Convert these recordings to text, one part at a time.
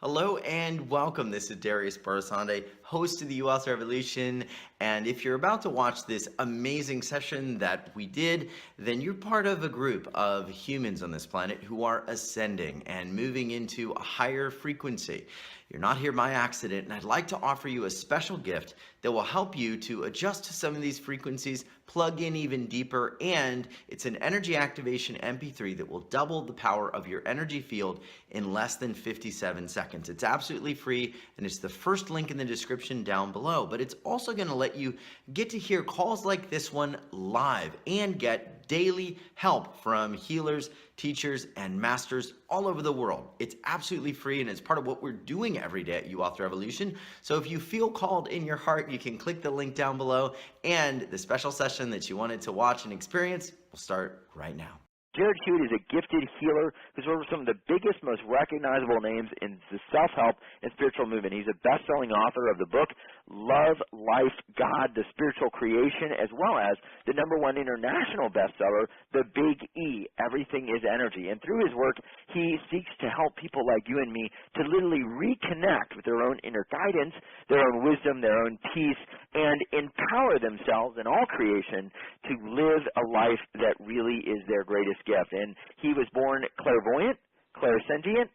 Hello and welcome. This is Darius Barazandeh, host of the U.S. Revolution. And if you're about to watch this amazing session that we did, then you're part of a group of humans on this planet who are ascending and moving into a higher frequency. You're not here by accident, and I'd like to offer you a special gift that will help you to adjust to some of these frequencies, plug in even deeper, and it's an energy activation MP3 that will double the power of your energy field in less than 57 seconds. It's absolutely free, and it's the first link in the description down below, but it's also going to let you get to hear calls like this one live and get daily help from healers, teachers, and masters all over the world. It's absolutely free, and it's part of what we're doing every day at U-Auth Revolution. So if you feel called in your heart, you can click the link down below, and the special session that you wanted to watch and experience will start right now. Jarrad Hewett is a gifted healer who's one of some of the biggest, most recognizable names in the self-help and spiritual movement. He's a best-selling author of the book Love, Life, God, the Spiritual Creation, as well as the #1 international bestseller, The Big E, Everything is Energy. And through his work, he seeks to help people like you and me to literally reconnect with their own inner guidance, their own wisdom, their own peace, and empower themselves and all creation to live a life that really is their greatest gift. And he was born clairvoyant, clairsentient,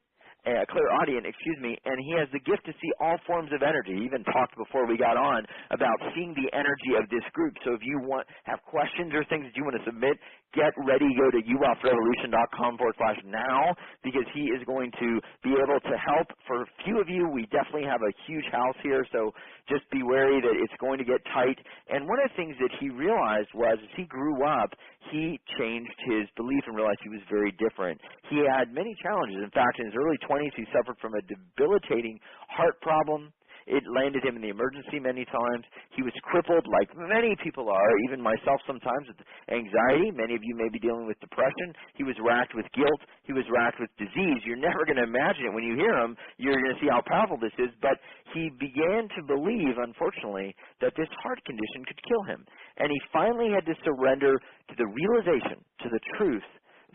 clairaudient, and he has the gift to see all forms of energy. He even talked before we got on about seeing the energy of this group. So if you have questions or things that you want to submit, get ready. Go to uauthrevolution.com/now, because he is going to be able to help. For a few of you, we definitely have a huge house here, so just be wary that it's going to get tight. And one of the things that he realized was, as he grew up, he changed his belief and realized he was very different. He had many challenges. In fact, in his early 20s, he suffered from a debilitating heart problem. It landed him in the emergency many times. He was crippled, like many people are, even myself sometimes, with anxiety. Many of you may be dealing with depression. He was racked with guilt. He was racked with disease. You're never going to imagine it. When you hear him, you're going to see how powerful this is. But he began to believe, unfortunately, that this heart condition could kill him. And he finally had to surrender to the realization, to the truth,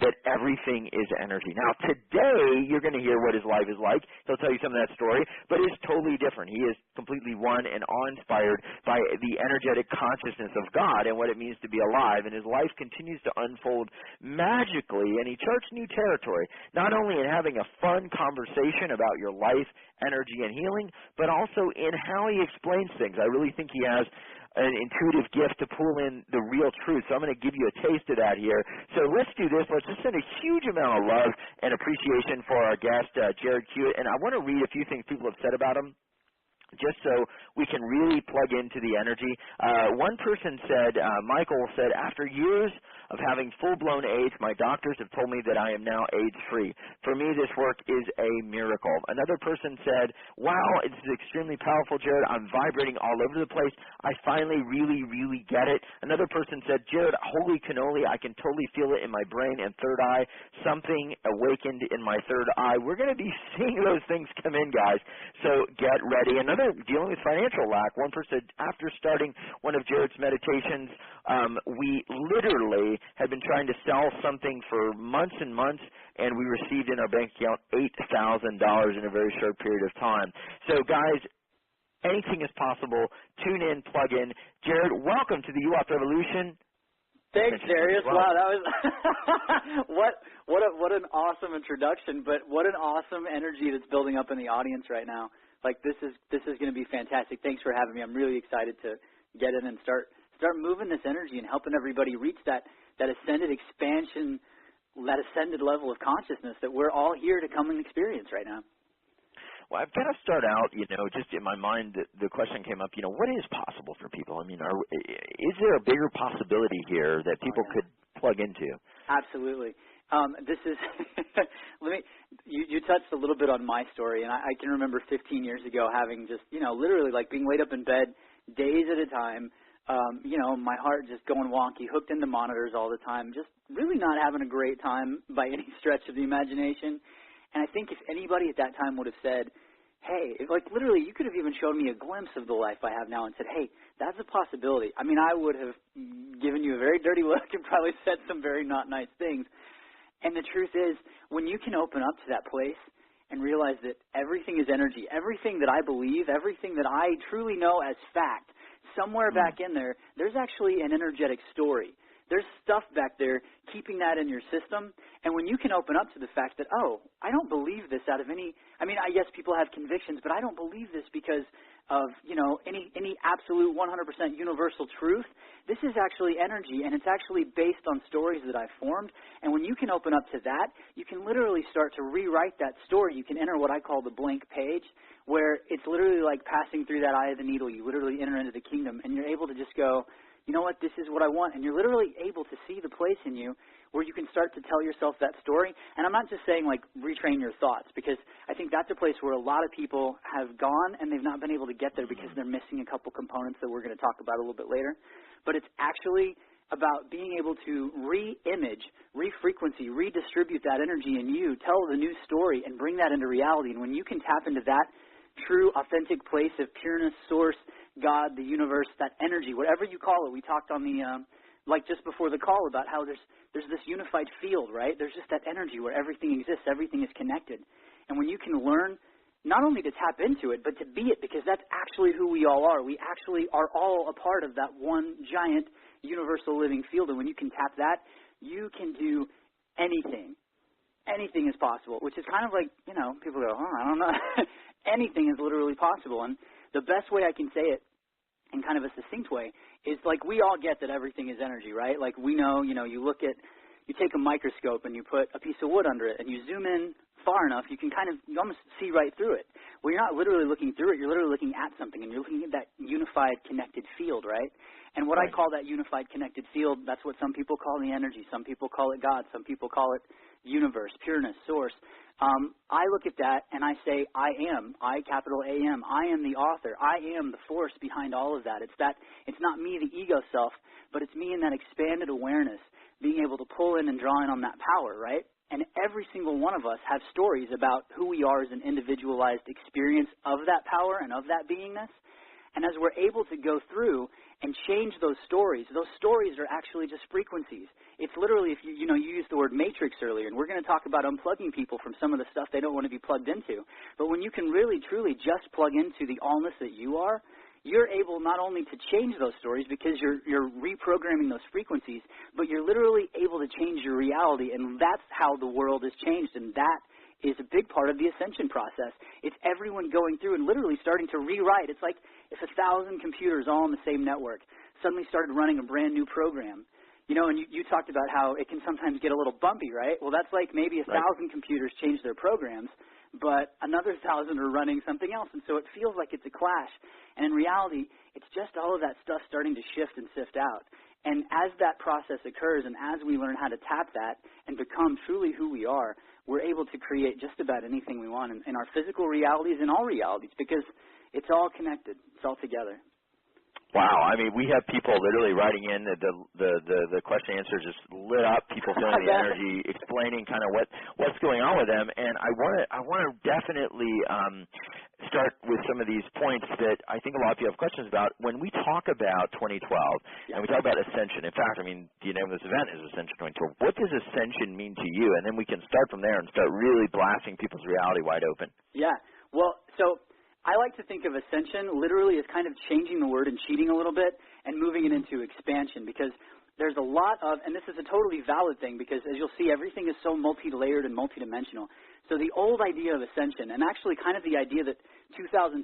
that everything is energy. Now, today, you're going to hear what his life is like. He'll tell you some of that story, but it's totally different. He is completely won and awe-inspired by the energetic consciousness of God and what it means to be alive, and his life continues to unfold magically, and he charts new territory, not only in having a fun conversation about your life, energy, and healing, but also in how he explains things. I really think he has an intuitive gift to pull in the real truth. So I'm going to give you a taste of that here. So let's do this. Let's just send a huge amount of love and appreciation for our guest, Jarrad Hewett. And I want to read a few things people have said about him, just so we can really plug into the energy. One person said, Michael said, after years of having full-blown AIDS, my doctors have told me that I am now AIDS-free. For me, this work is a miracle. Another person said, wow, it's extremely powerful, Jarrad. I'm vibrating all over the place. I finally really, really get it. Another person said, Jarrad, holy cannoli, I can totally feel it in my brain and third eye. Something awakened in my third eye. We're going to be seeing those things come in, guys, so get ready. Another dealing with financial lack. One person said, after starting one of Jarrad's meditations, we literally had been trying to sell something for months and months, and we received in our bank account $8,000 in a very short period of time. So, guys, anything is possible. Tune in, plug in. Jarrad, welcome to the U-Auth Revolution. Thanks, Darius. Wow, that was what an awesome introduction, but what an awesome energy that's building up in the audience right now. Like, this is going to be fantastic. Thanks for having me. I'm really excited to get in and start moving this energy and helping everybody reach that ascended expansion, that ascended level of consciousness that we're all here to come and experience right now. Well, I've got to start out, just in my mind, the question came up, what is possible for people? I mean, is there a bigger possibility here that people could plug into? Absolutely. This is, you touched a little bit on my story, and I can remember 15 years ago having just, literally like being laid up in bed days at a time, my heart just going wonky, hooked into monitors all the time, just really not having a great time by any stretch of the imagination. And I think if anybody at that time would have said, hey, literally you could have even shown me a glimpse of the life I have now and said, hey, that's a possibility. I mean, I would have given you a very dirty look and probably said some very not nice things. And the truth is, when you can open up to that place and realize that everything is energy. Everything that I believe, everything that I truly know as fact, somewhere back in there, there's actually an energetic story. There's stuff back there keeping that in your system. And when you can open up to the fact that, oh, I don't believe this out of any, I mean, yes, people have convictions, but I don't believe this because of, you know, any absolute 100% universal truth. This is actually energy, and it's actually based on stories that I've formed. And when you can open up to that, you can literally start to rewrite that story. You can enter what I call the blank page, where it's literally like passing through that eye of the needle. You literally enter into the kingdom, and you're able to just go, you know what, this is what I want. And you're literally able to see the place in you where you can start to tell yourself that story. And I'm not just saying, like, retrain your thoughts, because I think that's a place where a lot of people have gone and they've not been able to get there because they're missing a couple components that we're going to talk about a little bit later. But it's actually about being able to re-image, re-frequency, redistribute that energy in you, tell the new story, and bring that into reality. And when you can tap into that true, authentic place of pureness, source, God, the universe, that energy, whatever you call it. We talked on the, like just before the call about how there's this unified field, right? There's just that energy where everything exists, everything is connected. And when you can learn not only to tap into it, but to be it, because that's actually who we all are. We actually are all a part of that one giant universal living field. And when you can tap that, you can do anything. Anything is possible, which is kind of like, you know, people go, oh, I don't know. Anything is literally possible. And the best way I can say it in kind of a succinct way is, like, we all get that everything is energy, right? Like, we know, you know, you take a microscope and you put a piece of wood under it and you zoom in far enough, you almost see right through it. Well, you're not literally looking through it, you're literally looking at something, and you're looking at that unified connected field, right? And what I call that unified connected field, that's what some people call the energy, some people call it God, some people call it universe, pureness, source. I look at that and I say, I am, capital A-M, I am the author, I am the force behind all of that. It's not me, the ego self, but it's me in that expanded awareness, being able to pull in and draw in on that power, right? And every single one of us have stories about who we are as an individualized experience of that power and of that beingness. And as we're able to go through and change those stories are actually just frequencies. It's literally, if you used the word matrix earlier, and we're going to talk about unplugging people from some of the stuff they don't want to be plugged into. But when you can really, truly just plug into the allness that you are, you're able not only to change those stories because you're reprogramming those frequencies, but you're literally able to change your reality, and that's how the world is changed, and that is a big part of the ascension process. It's everyone going through and literally starting to rewrite. It's like if 1,000 computers all on the same network suddenly started running a brand new program. You know, and you talked about how it can sometimes get a little bumpy, right? Well, that's like maybe 1,000 computers change their programs, but another 1,000 are running something else, and so it feels like it's a clash. And in reality, it's just all of that stuff starting to shift and sift out. And as that process occurs and as we learn how to tap that and become truly who we are, we're able to create just about anything we want in our physical realities and all realities, because it's all connected. It's all together. Wow, I mean, we have people literally writing in the question and answer just lit up. People feeling the energy, explaining kind of what's going on with them. And I want to definitely start with some of these points that I think a lot of people have questions about. When we talk about 2012 and we talk about Ascension, in fact, I mean, the name of this event is Ascension 2012. What does Ascension mean to you? And then we can start from there and start really blasting people's reality wide open. Yeah. Well, so I like to think of Ascension literally as kind of changing the word and cheating a little bit and moving it into expansion, because there's a lot of, and this is a totally valid thing, because as you'll see, everything is so multi-layered and multidimensional. So the old idea of Ascension, and actually kind of the idea that 2012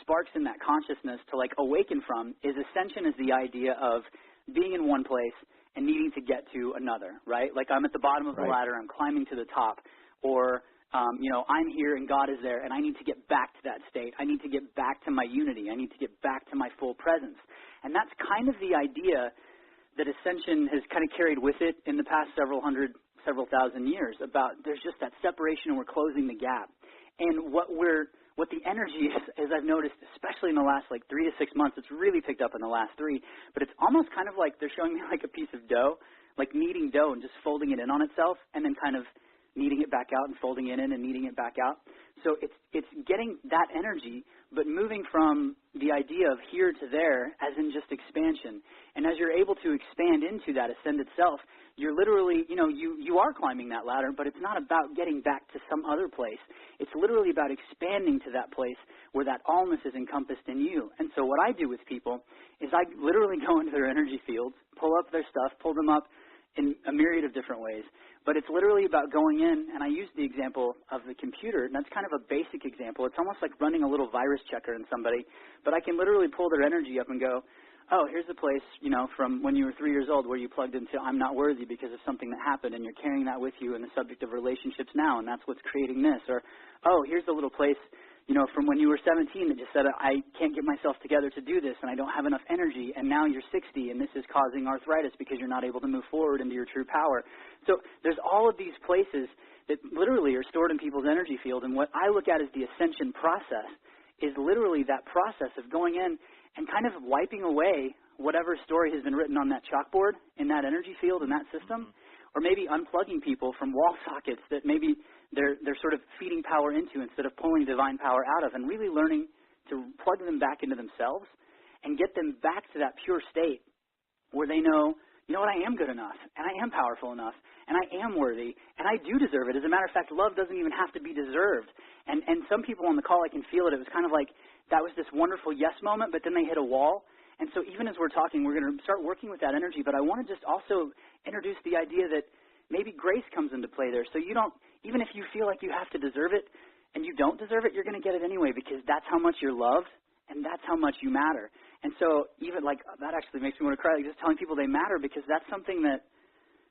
sparks in that consciousness to like awaken from, is Ascension is the idea of being in one place and needing to get to another, right? Like I'm at the bottom of the ladder, I'm climbing to the top, or I'm here and God is there, and I need to get back to that state. I need to get back to my unity. I need to get back to my full presence. And that's kind of the idea that Ascension has kind of carried with it in the past several thousand years, about there's just that separation and we're closing the gap. And what the energy is, as I've noticed, especially in the last like 3 to 6 months, it's really picked up in the last 3, but it's almost kind of like they're showing me like a piece of dough, like kneading dough and just folding it in on itself and then kind of needing it back out and folding it in and needing it back out. So it's getting that energy, but moving from the idea of here to there as in just expansion. And as you're able to expand into that ascended self, you're literally, you are climbing that ladder, but it's not about getting back to some other place. It's literally about expanding to that place where that allness is encompassed in you. And so what I do with people is I literally go into their energy fields, pull up their stuff, pull them up in a myriad of different ways. But it's literally about going in, and I use the example of the computer, and that's kind of a basic example. It's almost like running a little virus checker in somebody, but I can literally pull their energy up and go, oh, here's the place, from when you were 3 years old where you plugged into I'm not worthy because of something that happened, and you're carrying that with you in the subject of relationships now, and that's what's creating this. Or, oh, here's the little place, from when you were 17 that just said, I can't get myself together to do this, and I don't have enough energy, and now you're 60, and this is causing arthritis because you're not able to move forward into your true power. So there's all of these places that literally are stored in people's energy field, and what I look at as the ascension process is literally that process of going in and kind of wiping away whatever story has been written on that chalkboard in that energy field, in that system, or maybe unplugging people from wall sockets that maybe they're sort of feeding power into instead of pulling divine power out of, and really learning to plug them back into themselves and get them back to that pure state where they know, what, I am good enough, and I am powerful enough, and I am worthy, and I do deserve it. As a matter of fact, love doesn't even have to be deserved. And some people on the call, I can feel it. It was kind of like that was this wonderful yes moment, but then they hit a wall. And so even as we're talking, we're going to start working with that energy, but I want to just also introduce the idea that maybe grace comes into play there. So you don't, even if you feel like you have to deserve it and you don't deserve it, you're going to get it anyway because that's how much you're loved and that's how much you matter. And so even like that actually makes me want to cry, like just telling people they matter, because that's something that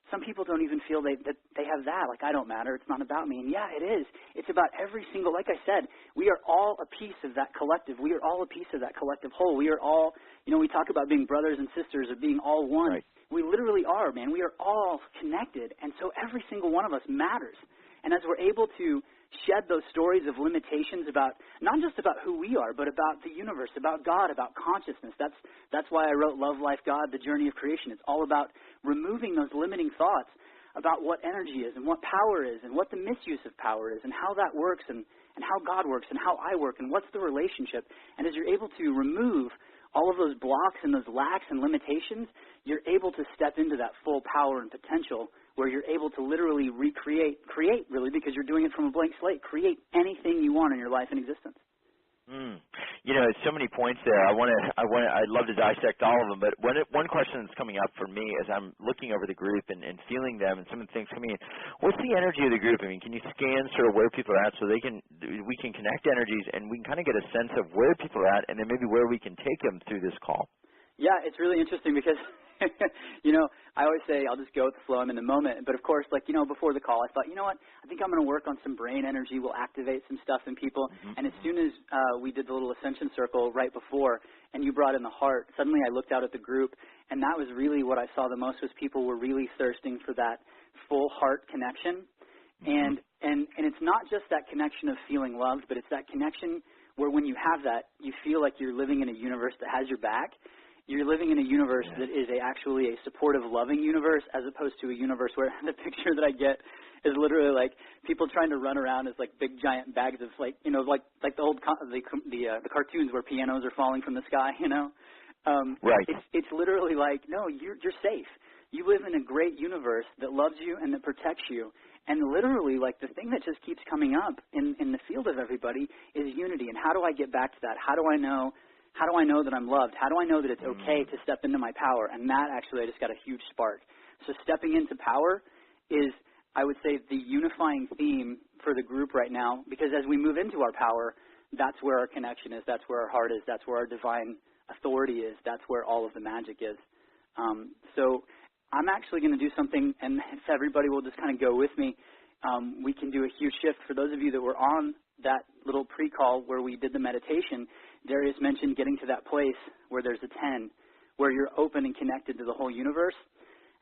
some people don't even feel that they have that. Like, I don't matter. It's not about me. And yeah, it is. It's about every single, like I said, we are all a piece of that collective. We are all a piece of that collective whole. We are all, we talk about being brothers and sisters or being all one. Right. We literally are, man. We are all connected. And so every single one of us matters. And as we're able to shed those stories of limitations about, not just about who we are, but about the universe, about God, about consciousness. That's why I wrote Love, Life, God, The Journey of Creation. It's all about removing those limiting thoughts about what energy is and what power is and what the misuse of power is and how that works and how God works and how I work and what's the relationship. And as you're able to remove all of those blocks and those lacks and limitations, you're able to step into that full power and potential where you're able to literally create really, because you're doing it from a blank slate, create anything you want in your life and existence. So many points there. I'd love to dissect all of them, but one question that's coming up for me as I'm looking over the group and feeling them and some of the things coming in, what's the energy of the group? I mean, can you scan sort of where people are at so we can connect energies and we can kind of get a sense of where people are at and then maybe where we can take them through this call? Yeah, it's really interesting because I always say I'll just go with the flow. I'm in the moment. But, of course, before the call, I thought, what? I think I'm going to work on some brain energy. We'll activate some stuff in people. Mm-hmm. And as soon as we did the little ascension circle right before and you brought in the heart, suddenly I looked out at the group, and that was really what I saw the most was people were really thirsting for that full heart connection. Mm-hmm. And it's not just that connection of feeling loved, but it's that connection where when you have that, you feel like you're living in a universe that has your back. You're living in a universe that is actually a supportive, loving universe, as opposed to a universe where the picture that I get is literally like people trying to run around as like big giant bags of like the old the cartoons where pianos are falling from the sky. Right. It's literally like, no, you're safe. You live in a great universe that loves you and that protects you. And literally, like, the thing that just keeps coming up in the field of everybody is unity. And how do I get back to that? How do I know that I'm loved? How do I know that it's okay to step into my power? And that actually, I just got a huge spark. So stepping into power is, I would say, the unifying theme for the group right now, because as we move into our power, that's where our connection is, that's where our heart is, that's where our divine authority is, that's where all of the magic is. So I'm actually going to do something, and if everybody will just kind of go with me, we can do a huge shift. For those of you that were on that little pre-call where we did the meditation, Darius mentioned getting to that place where there's a 10, where you're open and connected to the whole universe.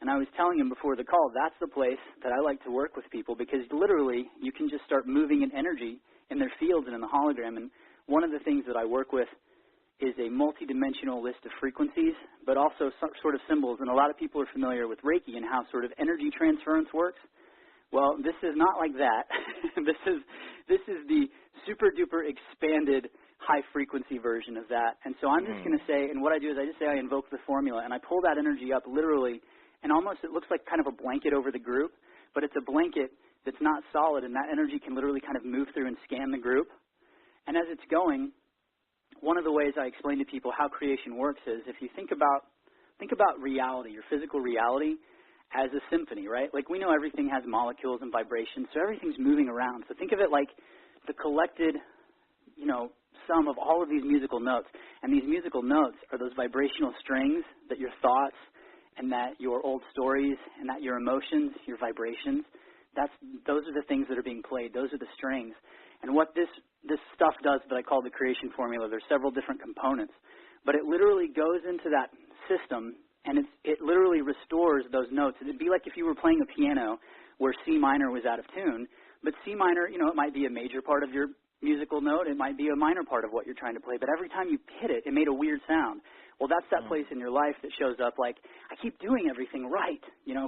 And I was telling him before the call, that's the place that I like to work with people, because literally you can just start moving in energy in their fields and in the hologram. And one of the things that I work with is a multidimensional list of frequencies, but also some sort of symbols. And a lot of people are familiar with Reiki and how sort of energy transference works, Well, this is not like that. This is the super duper expanded high frequency version of that. And so I'm just going to say, and what I do is I just say I invoke the formula, and I pull that energy up literally, and almost it looks like kind of a blanket over the group, but it's a blanket that's not solid, and that energy can literally kind of move through and scan the group. And as it's going, one of the ways I explain to people how creation works is if you think about reality, your physical reality, as a symphony, right? Like we know everything has molecules and vibrations, so everything's moving around. So think of it like the collected, sum of all of these musical notes. And these musical notes are those vibrational strings that your thoughts and that your old stories and that your emotions, your vibrations, those are the things that are being played. Those are the strings. And what this stuff does that I call the creation formula, there's several different components, but it literally goes into that system and it literally restores those notes. It'd be like if you were playing a piano where C minor was out of tune, but C minor, it might be a major part of your musical note, it might be a minor part of what you're trying to play, but every time you hit it, it made a weird sound. Well, that's that place in your life that shows up like, I keep doing everything right,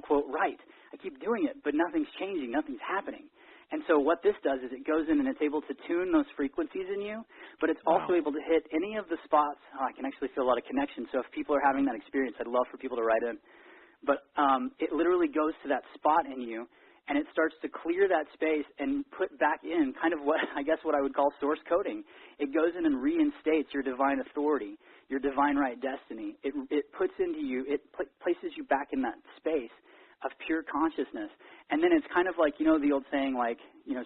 quote, right. I keep doing it, but nothing's changing, nothing's happening. And so what this does is it goes in and it's able to tune those frequencies in you, but it's also able to hit any of the spots. I can actually feel a lot of connection. So if people are having that experience, I'd love for people to write in. But it literally goes to that spot in you, and it starts to clear that space and put back in kind of what I would call source coding. It goes in and reinstates your divine authority, your divine right destiny. It puts into you, it places you back in that space of pure consciousness. And then it's kind of like, the old saying, like,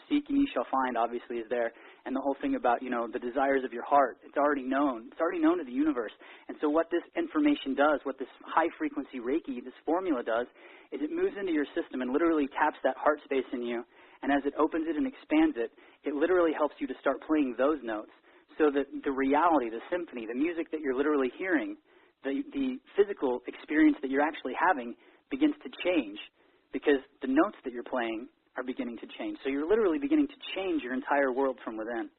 seek and ye shall find, obviously, is there. And the whole thing about, the desires of your heart, it's already known. It's already known to the universe. And so what this information does, what this high-frequency Reiki, this formula does, is it moves into your system and literally taps that heart space in you. And as it opens it and expands it, it literally helps you to start playing those notes so that the reality, the symphony, the music that you're literally hearing, the physical experience that you're actually having begins to change because the notes that you're playing are beginning to change. So you're literally beginning to change your entire world from within.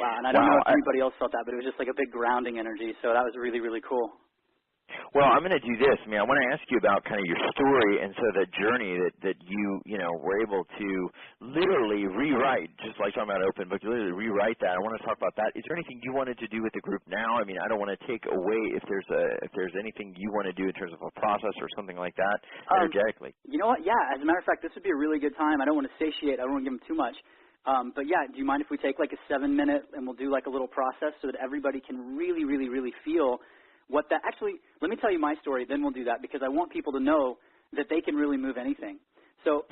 Wow, and I don't know if anybody else felt that, but it was just like a big grounding energy, so that was really, really cool. Well, I'm going to do this. I want to ask you about kind of your story and so the journey that you were able to literally rewrite, just like talking about open book, you literally rewrite that. I want to talk about that. Is there anything you want to do with the group now? I don't want to take away if there's anything you want to do in terms of a process or something like that energetically. You know what? Yeah, as a matter of fact, this would be a really good time. I don't want to satiate. I don't want to give them too much. But yeah, do you mind if we take like a 7-minute and we'll do like a little process so that everybody can really, really, really feel what that – actually, let me tell you my story, then we'll do that because I want people to know that they can really move anything. So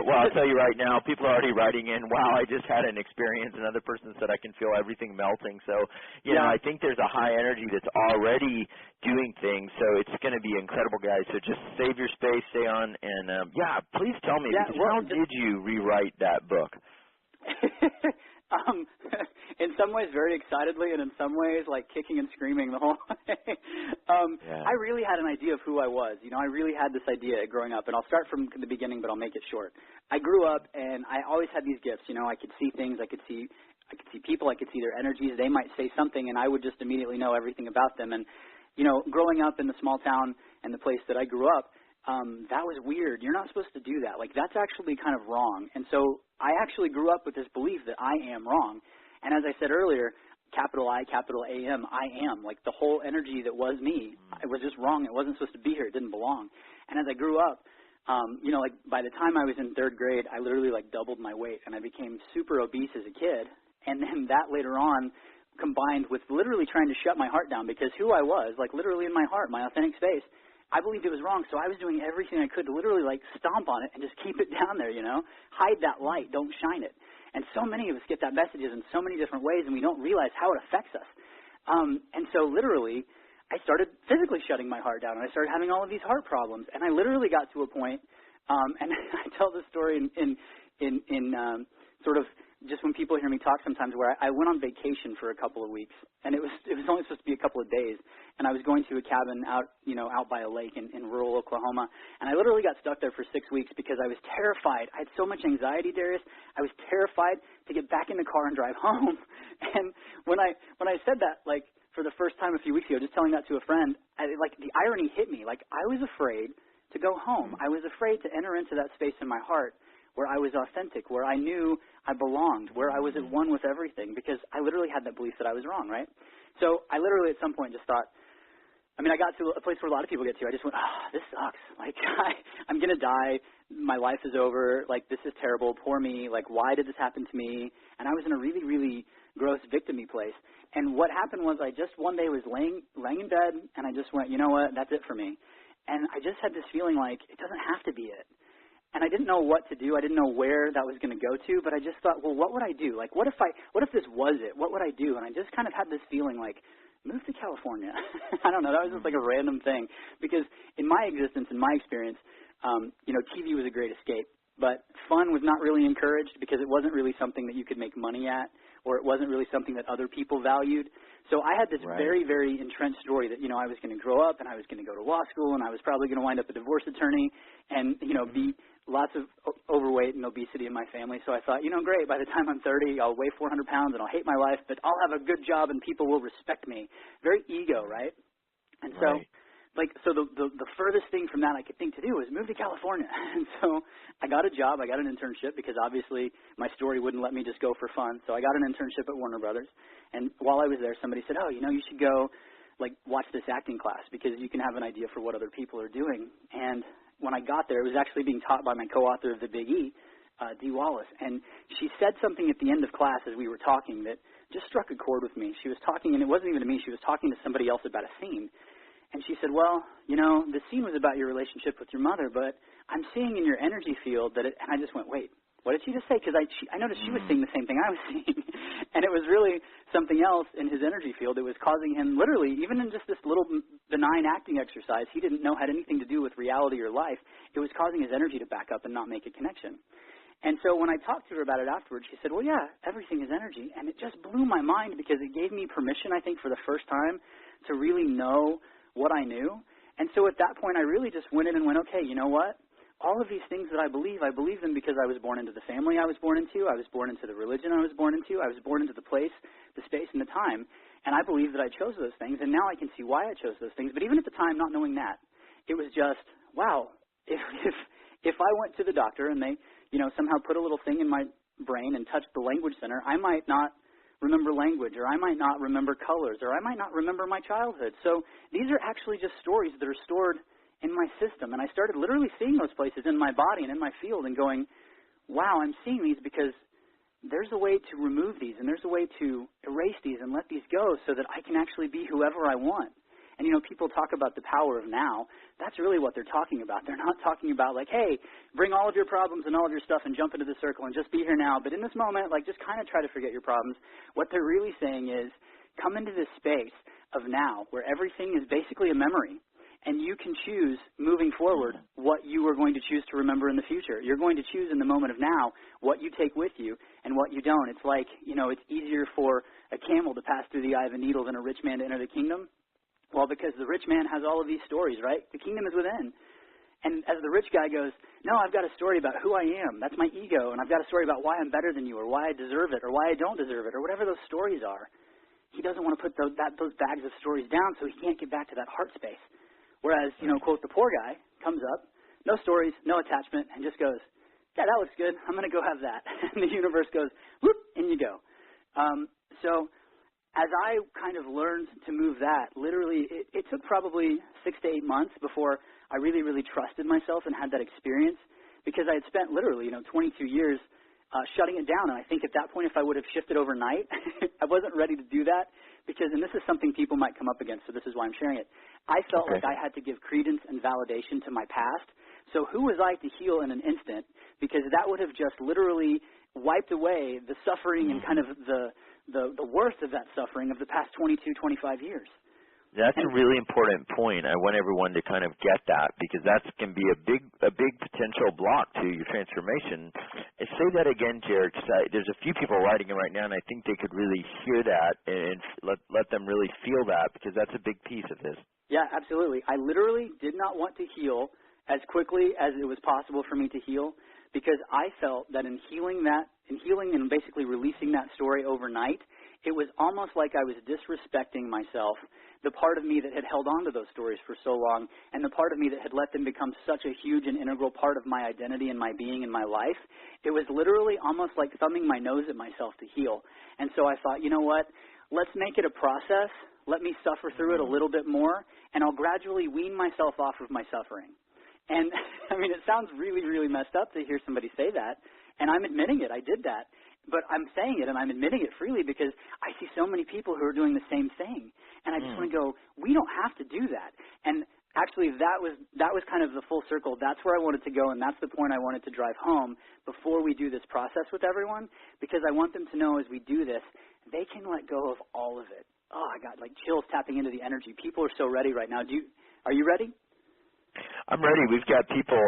well, I'll tell you right now, people are already writing in, wow, I just had an experience. Another person said I can feel everything melting. So, I think there's a high energy that's already doing things. So it's going to be incredible, guys. So just save your space, stay on, and, please tell me, how did you rewrite that book? In some ways very excitedly and in some ways like kicking and screaming the whole way. I really had an idea of who I was. I really had this idea growing up, and I'll start from the beginning, but I'll make it short. I grew up and I always had these gifts. I could see things, I could see people, I could see their energies. They might say something and I would just immediately know everything about them. And, growing up in the small town and the place that I grew up, that was weird. You're not supposed to do that. Like, that's actually kind of wrong. And so I actually grew up with this belief that I am wrong. And as I said earlier, capital I, capital A-M, I am. Like, the whole energy that was me, it was just wrong. It wasn't supposed to be here. It didn't belong. And as I grew up, like, by the time I was in 3rd grade, I literally, like, doubled my weight. And I became super obese as a kid. And then that later on combined with literally trying to shut my heart down because who I was, like, literally in my heart, my authentic space, I believed it was wrong, so I was doing everything I could to literally, like, stomp on it and just keep it down there, Hide that light. Don't shine it. And so many of us get that messages in so many different ways, and we don't realize how it affects us. And so literally, I started physically shutting my heart down, and I started having all of these heart problems. And I literally got to a point, and I tell this story in sort of just when people hear me talk sometimes, where I went on vacation for a couple of weeks, and it was only supposed to be a couple of days, and I was going to a cabin out by a lake in rural Oklahoma, and I literally got stuck there for 6 weeks because I was terrified. I had so much anxiety, Darius. I was terrified to get back in the car and drive home. And when I said that, like, for the first time a few weeks ago, just telling that to a friend, the irony hit me. Like, I was afraid to go home. I was afraid to enter into that space in my heart where I was authentic, where I knew I belonged, where I was at one with everything, because I literally had that belief that I was wrong, right? So I literally at some point just thought, I got to a place where a lot of people get to. I just went, this sucks. Like, I'm going to die. My life is over. Like, this is terrible. Poor me. Like, why did this happen to me? And I was in a really, really gross victim-y place. And what happened was I just one day was laying in bed, and I just went, you know what, that's it for me. And I just had this feeling like it doesn't have to be it. And I didn't know what to do. I didn't know where that was going to go to, but I just thought, well, what would I do? Like, what if this was it? What would I do? And I just kind of had this feeling like, move to California. I don't know. That was just like a random thing, because in my existence, in my experience, TV was a great escape, but fun was not really encouraged because it wasn't really something that you could make money at, or it wasn't really something that other people valued. So I had this very, very entrenched story that, I was going to grow up and I was going to go to law school and I was probably going to wind up a divorce attorney and, be lots of overweight and obesity in my family. So I thought, great, by the time I'm 30, I'll weigh 400 pounds and I'll hate my life, but I'll have a good job and people will respect me. Very ego, right? And so, the furthest thing from that I could think to do was move to California. And so I got a job. I got an internship because obviously my story wouldn't let me just go for fun. So I got an internship at Warner Brothers. And while I was there, somebody said, you should go, watch this acting class because you can have an idea for what other people are doing. And when I got there, it was actually being taught by my co-author of The Big E, Dee Wallace. And she said something at the end of class as we were talking that just struck a chord with me. She was talking, and it wasn't even to me. She was talking to somebody else about a scene. And she said, well, the scene was about your relationship with your mother, but I'm seeing in your energy field that and I just went, wait, what did she just say? Because I noticed she was seeing the same thing I was seeing. And it was really something else in his energy field that was causing him literally, even in just this little benign acting exercise he didn't know had anything to do with reality or life, it was causing his energy to back up and not make a connection. And so when I talked to her about it afterwards, she said, well, yeah, everything is energy. And it just blew my mind because it gave me permission, I think, for the first time to really know what I knew. And so at that point, I really just went in and went, okay, you know what? All of these things that I believe them because I was born into the family I was born into. I was born into the religion I was born into. I was born into the place, the space, and the time. And I believe that I chose those things. And now I can see why I chose those things. But even at the time, not knowing that, it was just, wow, if I went to the doctor and they, somehow put a little thing in my brain and touched the language center, I might not remember language, or I might not remember colors, or I might not remember my childhood. So these are actually just stories that are stored in my system. And I started literally seeing those places in my body and in my field and going, wow, I'm seeing these because there's a way to remove these and there's a way to erase these and let these go so that I can actually be whoever I want. And, people talk about the power of now. That's really what they're talking about. They're not talking about like, hey, bring all of your problems and all of your stuff and jump into the circle and just be here now. But in this moment, just kind of try to forget your problems. What they're really saying is come into this space of now where everything is basically a memory. And you can choose moving forward what you are going to choose to remember in the future. You're going to choose in the moment of now what you take with you and what you don't. It's like, it's easier for a camel to pass through the eye of a needle than a rich man to enter the kingdom. Well, because the rich man has all of these stories, right? The kingdom is within. And as the rich guy goes, no, I've got a story about who I am. That's my ego. And I've got a story about why I'm better than you or why I deserve it or why I don't deserve it or whatever those stories are. He doesn't want to put those bags of stories down so he can't get back to that heart space. Whereas, quote, the poor guy comes up, no stories, no attachment, and just goes, yeah, that looks good. I'm going to go have that. And the universe goes, whoop, in you go. So as I kind of learned to move that, literally it took probably 6 to 8 months before I really, really trusted myself and had that experience because I had spent literally, 22 years shutting it down. And I think at that point, if I would have shifted overnight, I wasn't ready to do that because, and this is something people might come up against, so this is why I'm sharing it. I felt like I had to give credence and validation to my past. So who was I to heal in an instant? Because that would have just literally wiped away the suffering and kind of the worth of that suffering of the past 22, 25 years. That's a really important point. I want everyone to kind of get that because that can be a big potential block to your transformation. Say that again, Jarrad, because there's a few people writing it right now, and I think they could really hear that and let them really feel that because that's a big piece of this. Yeah, absolutely. I literally did not want to heal as quickly as it was possible for me to heal because I felt that in healing and basically releasing that story overnight, it was almost like I was disrespecting myself the part of me that had held on to those stories for so long, and the part of me that had let them become such a huge and integral part of my identity and my being and my life, it was literally almost like thumbing my nose at myself to heal. And so I thought, you know what, let's make it a process. Let me suffer through it a little bit more, and I'll gradually wean myself off of my suffering. And, I mean, it sounds really, really messed up to hear somebody say that, and I'm admitting it. I did that. But I'm saying it and I'm admitting it freely because I see so many people who are doing the same thing. And I just want to go, we don't have to do that. And actually that was kind of the full circle. That's where I wanted to go, and that's the point I wanted to drive home before we do this process with everyone, because I want them to know as we do this, they can let go of all of it. Oh, I got like chills tapping into the energy. People are so ready right now. Are you ready? I'm ready. We've got people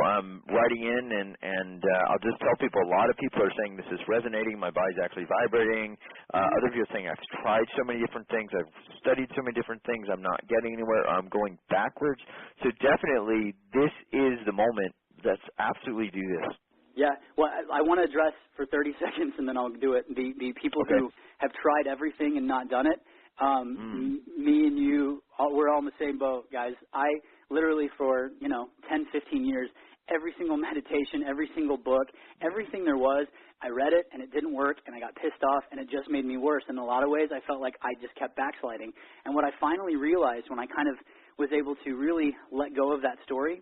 writing in, and I'll just tell people, a lot of people are saying this is resonating, my body's actually vibrating. Other people are saying I've tried so many different things, I've studied so many different things, I'm not getting anywhere, I'm going backwards. So definitely this is the moment. Let's absolutely do this. Yeah, well, I want to address for 30 seconds, and then I'll do it. The people who have tried everything and not done it, me and you, we're all in the same boat, guys. I literally for, 10, 15 years, every single meditation, every single book, everything there was, I read it and it didn't work and I got pissed off and it just made me worse. In a lot of ways, I felt like I just kept backsliding. And what I finally realized when I kind of was able to really let go of that story,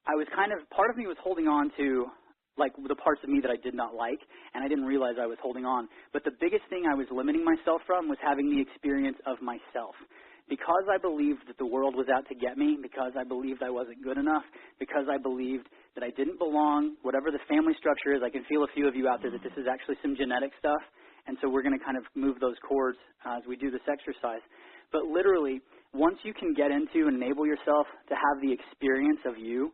I was part of me was holding on to like the parts of me that I did not like, and I didn't realize I was holding on. But the biggest thing I was limiting myself from was having the experience of myself. Because I believed that the world was out to get me, because I believed I wasn't good enough, because I believed that I didn't belong, whatever the family structure is, I can feel a few of you out there that this is actually some genetic stuff, and so we're going to kind of move those cords as we do this exercise. But literally, once you can get into and enable yourself to have the experience of you,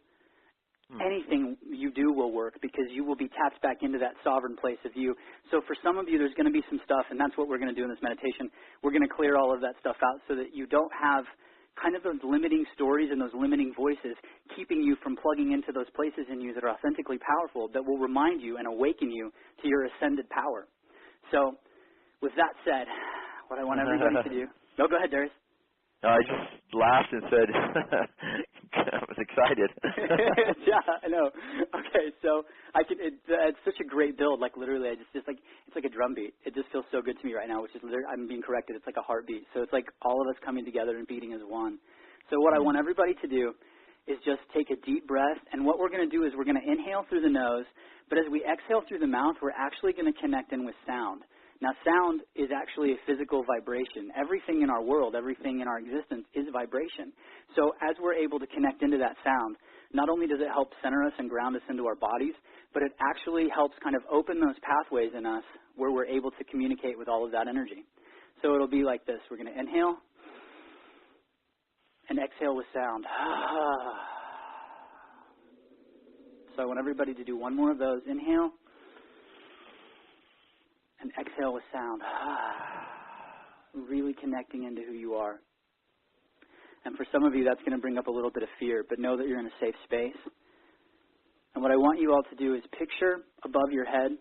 anything you do will work because you will be tapped back into that sovereign place of you. So for some of you, there's going to be some stuff, and that's what we're going to do in this meditation. We're going to clear all of that stuff out so that you don't have kind of those limiting stories and those limiting voices keeping you from plugging into those places in you that are authentically powerful, that will remind you and awaken you to your ascended power. So with that said, what I want everybody to do. No, go ahead, Darius. I just laughed and said, I was excited. Yeah, I know. Okay, so it's such a great build. Like literally, it's like a drum beat. It just feels so good to me right now. Which is, I'm being corrected. It's like a heartbeat. So it's like all of us coming together and beating as one. So what I want everybody to do is just take a deep breath. And what we're going to do is we're going to inhale through the nose, but as we exhale through the mouth, we're actually going to connect in with sound. Now, sound is actually a physical vibration. Everything in our world, everything in our existence is vibration. So as we're able to connect into that sound, not only does it help center us and ground us into our bodies, but it actually helps kind of open those pathways in us where we're able to communicate with all of that energy. So it'll be like this. We're going to inhale and exhale with sound. So I want everybody to do one more of those. Inhale. And exhale with sound. Really connecting into who you are. And for some of you, that's going to bring up a little bit of fear, but know that you're in a safe space. And what I want you all to do is picture above your head,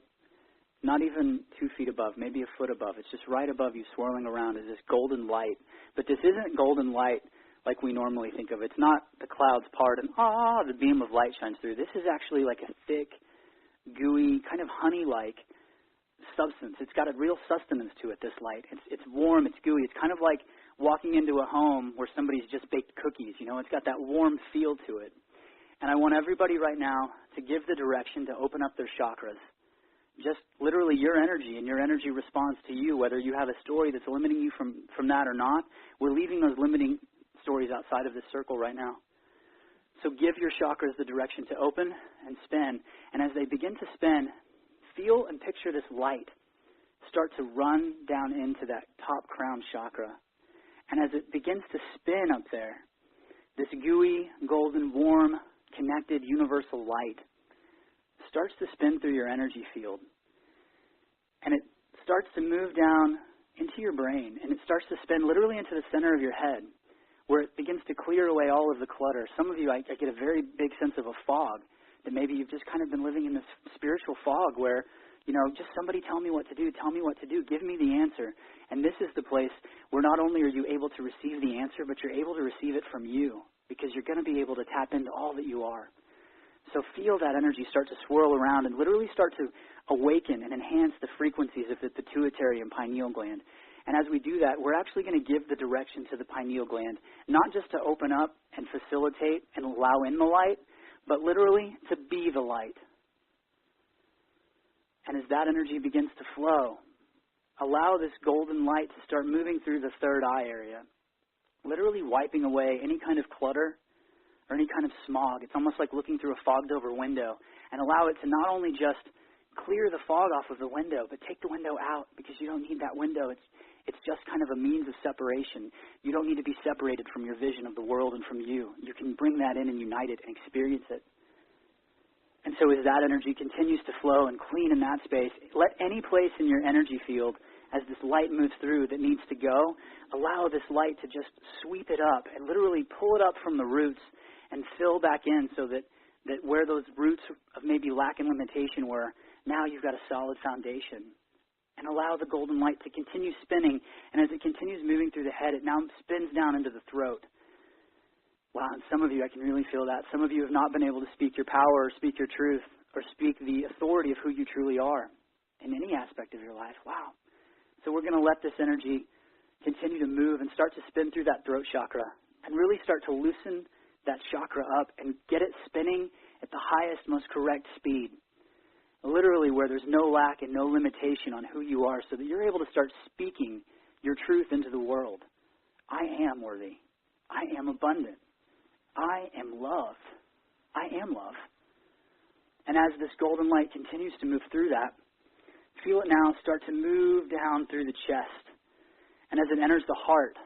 not even 2 feet above, maybe a foot above. It's just right above you, swirling around is this golden light. But this isn't golden light like we normally think of. It's not the clouds part and, the beam of light shines through. This is actually like a thick, gooey, kind of honey-like substance. It's got a real sustenance to it, this light. It's warm, it's gooey. It's kind of like walking into a home where somebody's just baked cookies. It's got that warm feel to it. And I want everybody right now to give the direction to open up their chakras. Just literally your energy and your energy responds to you, whether you have a story that's limiting you from that or not. We're leaving those limiting stories outside of this circle right now. So give your chakras the direction to open and spin. And as they begin to spin, feel and picture this light start to run down into that top crown chakra. And as it begins to spin up there, this gooey, golden, warm, connected, universal light starts to spin through your energy field. And it starts to move down into your brain. And it starts to spin literally into the center of your head, where it begins to clear away all of the clutter. Some of you, I get a very big sense of a fog, that maybe you've just kind of been living in this spiritual fog where just somebody tell me what to do, give me the answer. And this is the place where not only are you able to receive the answer, but you're able to receive it from you, because you're going to be able to tap into all that you are. So feel that energy start to swirl around and literally start to awaken and enhance the frequencies of the pituitary and pineal gland. And as we do that, we're actually going to give the direction to the pineal gland, not just to open up and facilitate and allow in the light, but literally to be the light. And as that energy begins to flow, allow this golden light to start moving through the third eye area, literally wiping away any kind of clutter or any kind of smog. It's almost like looking through a fogged over window, and allow it to not only just clear the fog off of the window, but take the window out, because you don't need that window. It's just kind of a means of separation. You don't need to be separated from your vision of the world and from you. You can bring that in and unite it and experience it. And so as that energy continues to flow and clean in that space, let any place in your energy field, as this light moves through that needs to go, allow this light to just sweep it up and literally pull it up from the roots and fill back in, so that where those roots of maybe lack and limitation were, now you've got a solid foundation. And allow the golden light to continue spinning, and as it continues moving through the head, it now spins down into the throat. Wow, and some of you, I can really feel that. Some of you have not been able to speak your power or speak your truth or speak the authority of who you truly are in any aspect of your life. Wow. So we're going to let this energy continue to move and start to spin through that throat chakra and really start to loosen that chakra up and get it spinning at the highest, most correct speed. Literally where there's no lack and no limitation on who you are, so that you're able to start speaking your truth into the world. I am worthy. I am abundant. I am loved. I am love. And as this golden light continues to move through that, feel it now start to move down through the chest. And as it enters the heart,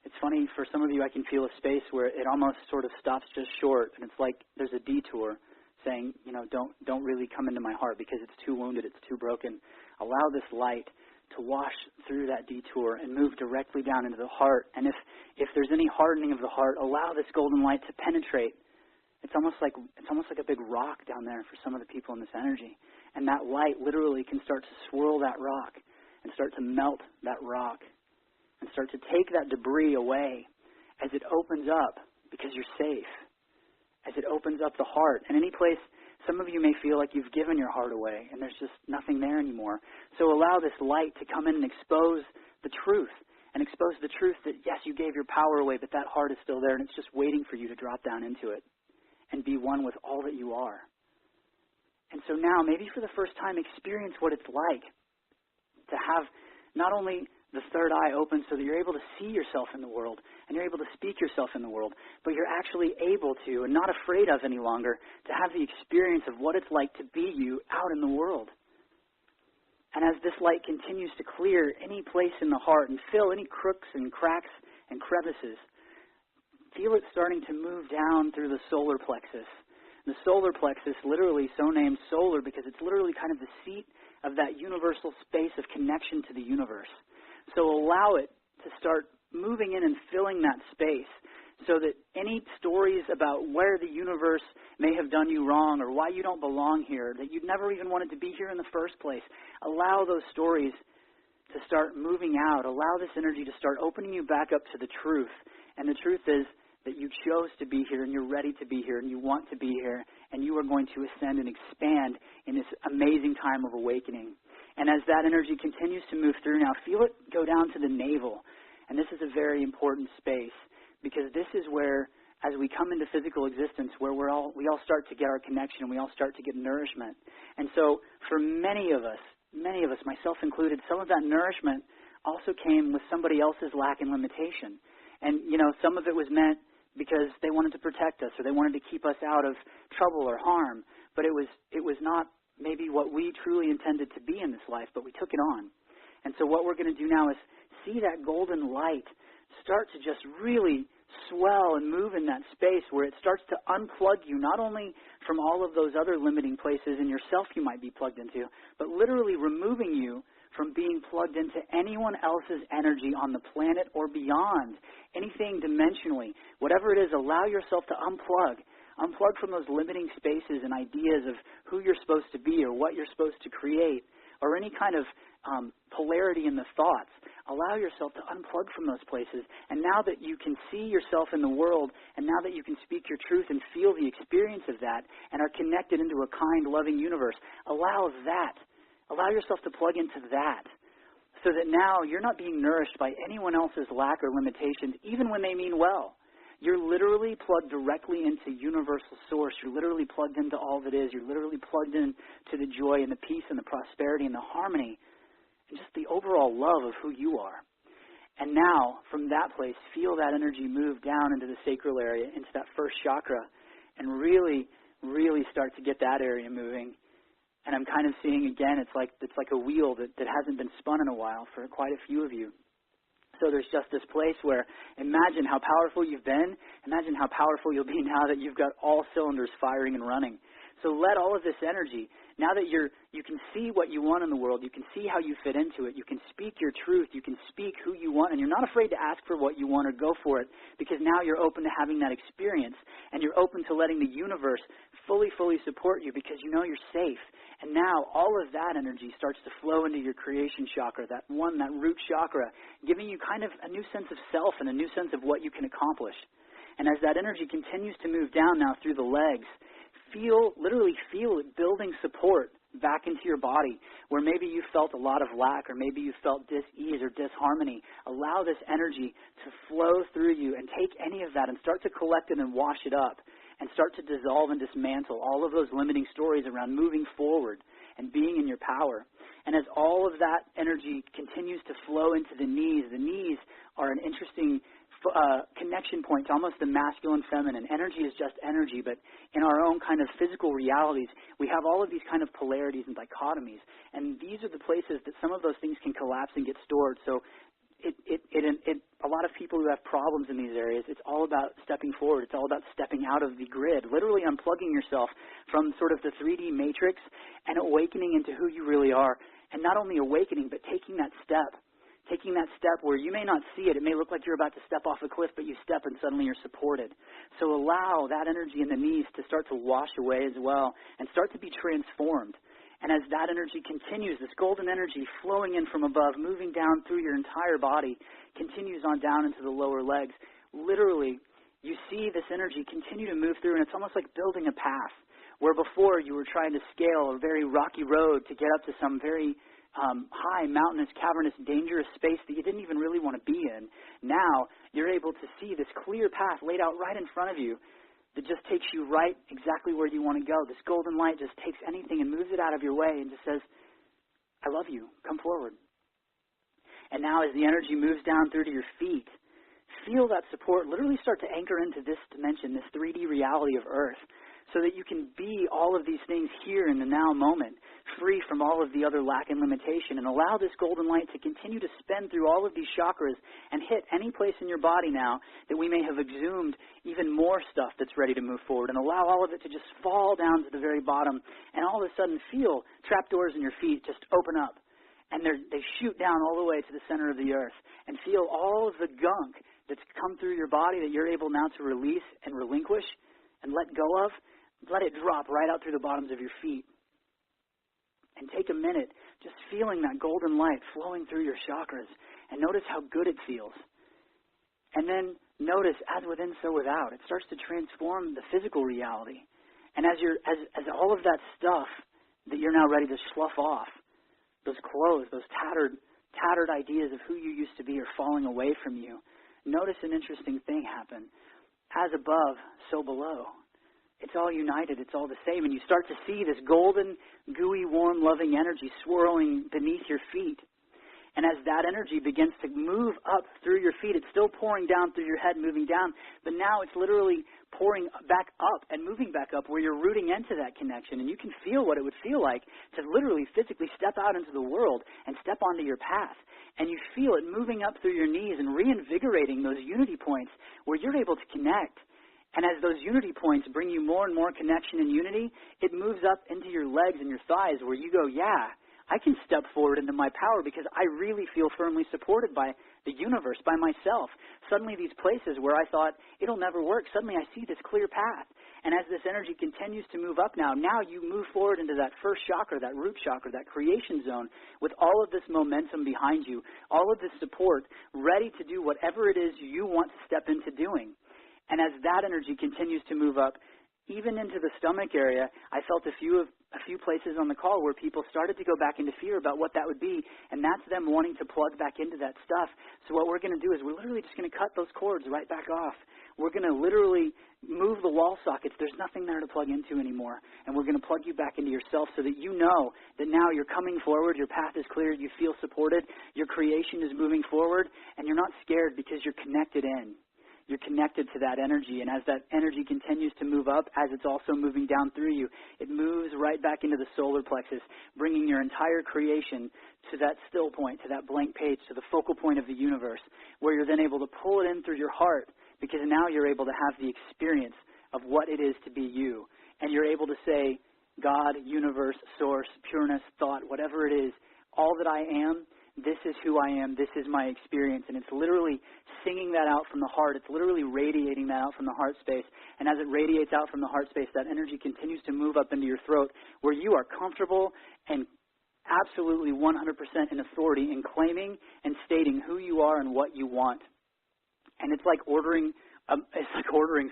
it's funny, for some of you, I can feel a space where it almost sort of stops just short, and it's like there's a detour saying, don't really come into my heart because it's too wounded, it's too broken. Allow this light to wash through that detour and move directly down into the heart. And if there's any hardening of the heart, allow this golden light to penetrate. It's almost like a big rock down there for some of the people in this energy. And that light literally can start to swirl that rock and start to melt that rock and start to take that debris away as it opens up, because you're safe. As it opens up the heart. And any place, some of you may feel like you've given your heart away and there's just nothing there anymore. So allow this light to come in and expose the truth. And expose the truth that, yes, you gave your power away, but that heart is still there and it's just waiting for you to drop down into it and be one with all that you are. And so now, maybe for the first time, experience what it's like to have not only the third eye open so that you're able to see yourself in the world and you're able to speak yourself in the world, but you're actually able to, and not afraid of any longer, to have the experience of what it's like to be you out in the world. And as this light continues to clear any place in the heart and fill any crooks and cracks and crevices, feel it starting to move down through the solar plexus. The solar plexus, literally so named solar because it's literally kind of the seat of that universal space of connection to the universe. So allow it to start moving in and filling that space, so that any stories about where the universe may have done you wrong or why you don't belong here, that you'd never even wanted to be here in the first place, allow those stories to start moving out. Allow this energy to start opening you back up to the truth. And the truth is that you chose to be here and you're ready to be here and you want to be here, and you are going to ascend and expand in this amazing time of awakening. And as that energy continues to move through now, feel it go down to the navel. And this is a very important space, because this is where, as we come into physical existence, where we all start to get our connection, we all start to get nourishment. And so for many of us, myself included, some of that nourishment also came with somebody else's lack and limitation. And, some of it was meant because they wanted to protect us or they wanted to keep us out of trouble or harm. But it was not maybe what we truly intended to be in this life, but we took it on. And so what we're going to do now is see that golden light start to just really swell and move in that space where it starts to unplug you, not only from all of those other limiting places in yourself you might be plugged into, but literally removing you from being plugged into anyone else's energy on the planet or beyond, anything dimensionally. Whatever it is, allow yourself to unplug. Unplug from those limiting spaces and ideas of who you're supposed to be or what you're supposed to create or any kind of polarity in the thoughts. Allow yourself to unplug from those places. And now that you can see yourself in the world, and now that you can speak your truth and feel the experience of that and are connected into a kind, loving universe, allow that. Allow yourself to plug into that so that now you're not being nourished by anyone else's lack or limitations, even when they mean well. You're literally plugged directly into universal source. You're literally plugged into all that is. You're literally plugged into the joy and the peace and the prosperity and the harmony and just the overall love of who you are. And now, from that place, feel that energy move down into the sacral area, into that first chakra, and really, really start to get that area moving. And I'm kind of seeing, again, it's like a wheel that hasn't been spun in a while for quite a few of you. So there's just this place where imagine how powerful you've been. Imagine how powerful you'll be now that you've got all cylinders firing and running. So let all of this energy, now that you can see what you want in the world, you can see how you fit into it, you can speak your truth, you can speak who you want, and you're not afraid to ask for what you want or go for it because now you're open to having that experience and you're open to letting the universe fully support you because you know you're safe. And now all of that energy starts to flow into your creation chakra, that root chakra, giving you kind of a new sense of self and a new sense of what you can accomplish. And as that energy continues to move down now through the legs, literally feel it building support back into your body where maybe you felt a lot of lack or maybe you felt dis-ease or disharmony. Allow this energy to flow through you and take any of that and start to collect it and wash it up and start to dissolve and dismantle all of those limiting stories around moving forward and being in your power. And as all of that energy continues to flow into the knees are an interesting connection point to almost the masculine, feminine. Energy is just energy, but in our own kind of physical realities, we have all of these kind of polarities and dichotomies. And these are the places that some of those things can collapse and get stored. So a lot of people who have problems in these areas, it's all about stepping forward. It's all about stepping out of the grid, literally unplugging yourself from sort of the 3D matrix and awakening into who you really are. And not only awakening, but taking that step where you may not see it. It may look like you're about to step off a cliff, but you step and suddenly you're supported. So allow that energy in the knees to start to wash away as well and start to be transformed. And as that energy continues, this golden energy flowing in from above, moving down through your entire body, continues on down into the lower legs. Literally, you see this energy continue to move through, and it's almost like building a path where before you were trying to scale a very rocky road to get up to some very high, mountainous, cavernous, dangerous space that you didn't even really want to be in. Now you're able to see this clear path laid out right in front of you that just takes you right exactly where you want to go. This golden light just takes anything and moves it out of your way and just says, I love you, come forward. And now as the energy moves down through to your feet, feel that support literally start to anchor into this dimension, this 3D reality of Earth, so that you can be all of these things here in the now moment, free from all of the other lack and limitation, and allow this golden light to continue to spin through all of these chakras and hit any place in your body now that we may have exhumed even more stuff that's ready to move forward, and allow all of it to just fall down to the very bottom, and all of a sudden feel trapdoors in your feet just open up, and they shoot down all the way to the center of the earth, and feel all of the gunk that's come through your body that you're able now to release and relinquish and let go of. Let it drop right out through the bottoms of your feet. And take a minute just feeling that golden light flowing through your chakras. And notice how good it feels. And then notice, as within, so without. It starts to transform the physical reality. And as all of that stuff that you're now ready to slough off, those clothes, those tattered ideas of who you used to be are falling away from you, notice an interesting thing happen. As above, so below. It's all united. It's all the same. And you start to see this golden, gooey, warm, loving energy swirling beneath your feet. And as that energy begins to move up through your feet, it's still pouring down through your head, moving down. But now it's literally pouring back up and moving back up where you're rooting into that connection. And you can feel what it would feel like to literally physically step out into the world and step onto your path. And you feel it moving up through your knees and reinvigorating those unity points where you're able to connect. And as those unity points bring you more and more connection and unity, it moves up into your legs and your thighs where you go, yeah, I can step forward into my power because I really feel firmly supported by the universe, by myself. Suddenly these places where I thought it'll never work, suddenly I see this clear path. And as this energy continues to move up now you move forward into that first chakra, that root chakra, that creation zone with all of this momentum behind you, all of this support, ready to do whatever it is you want to step into doing. And as that energy continues to move up, even into the stomach area, I felt a few places on the call where people started to go back into fear about what that would be, and that's them wanting to plug back into that stuff. So what we're going to do is we're literally just going to cut those cords right back off. We're going to literally move the wall sockets. There's nothing there to plug into anymore, and we're going to plug you back into yourself so that you know that now you're coming forward, your path is clear, you feel supported, your creation is moving forward, and you're not scared because you're connected in. You're connected to that energy, and as that energy continues to move up, as it's also moving down through you, it moves right back into the solar plexus, bringing your entire creation to that still point, to that blank page, to the focal point of the universe, where you're then able to pull it in through your heart, because now you're able to have the experience of what it is to be you, and you're able to say, God, universe, source, pureness, thought, whatever it is, all that I am, this is who I am, this is my experience, and it's literally singing that out from the heart. It's literally radiating that out from the heart space, and as it radiates out from the heart space, that energy continues to move up into your throat where you are comfortable and absolutely 100% in authority in claiming and stating who you are and what you want. And it's like ordering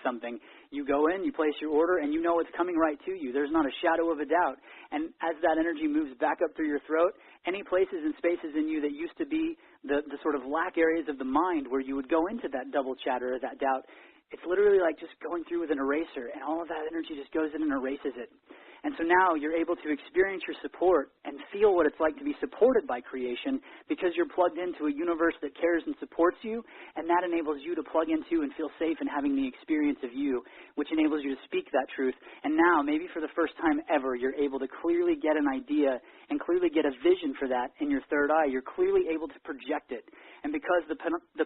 something. You go in, you place your order, and you know it's coming right to you. There's not a shadow of a doubt. And as that energy moves back up through your throat, any places and spaces in you that used to be the sort of lack areas of the mind where you would go into that double chatter or that doubt, it's literally like just going through with an eraser, and all of that energy just goes in and erases it. And so now you're able to experience your support and feel what it's like to be supported by creation because you're plugged into a universe that cares and supports you, and that enables you to plug into and feel safe in having the experience of you, which enables you to speak that truth. And now, maybe for the first time ever, you're able to clearly get an idea and clearly get a vision for that in your third eye. You're clearly able to project it. And because the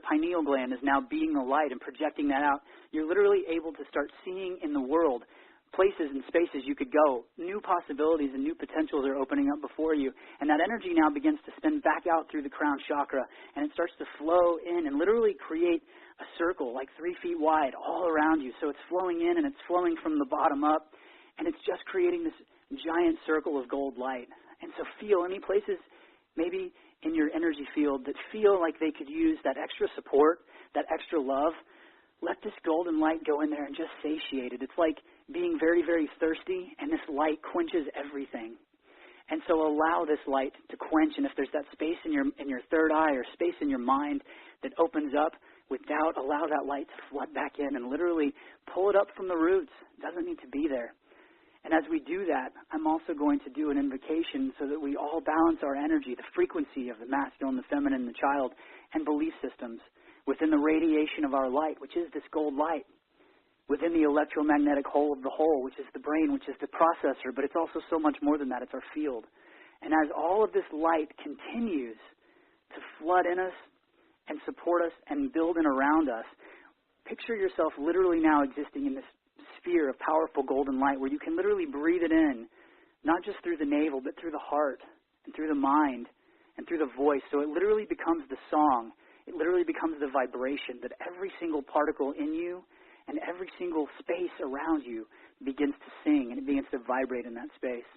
pineal gland is now being the light and projecting that out, you're literally able to start seeing in the world places and spaces you could go. New possibilities and new potentials are opening up before you. And that energy now begins to spin back out through the crown chakra, and it starts to flow in and literally create a circle like 3 feet wide all around you. So it's flowing in and it's flowing from the bottom up, and it's just creating this giant circle of gold light. And so feel any places maybe in your energy field that feel like they could use that extra support, that extra love. Let this golden light go in there and just satiate it. It's like being very, very thirsty, and this light quenches everything. And so allow this light to quench, and if there's that space in your third eye or space in your mind that opens up with doubt, allow that light to flood back in and literally pull it up from the roots. It doesn't need to be there. And as we do that, I'm also going to do an invocation so that we all balance our energy, the frequency of the masculine, the feminine, the child, and belief systems within the radiation of our light, which is this gold light, within the electromagnetic whole of the whole, which is the brain, which is the processor, but it's also so much more than that. It's our field. And as all of this light continues to flood in us and support us and build in around us, picture yourself literally now existing in this sphere of powerful golden light where you can literally breathe it in, not just through the navel, but through the heart and through the mind and through the voice. So it literally becomes the song. It literally becomes the vibration that every single particle in you and every single space around you begins to sing, and it begins to vibrate in that space.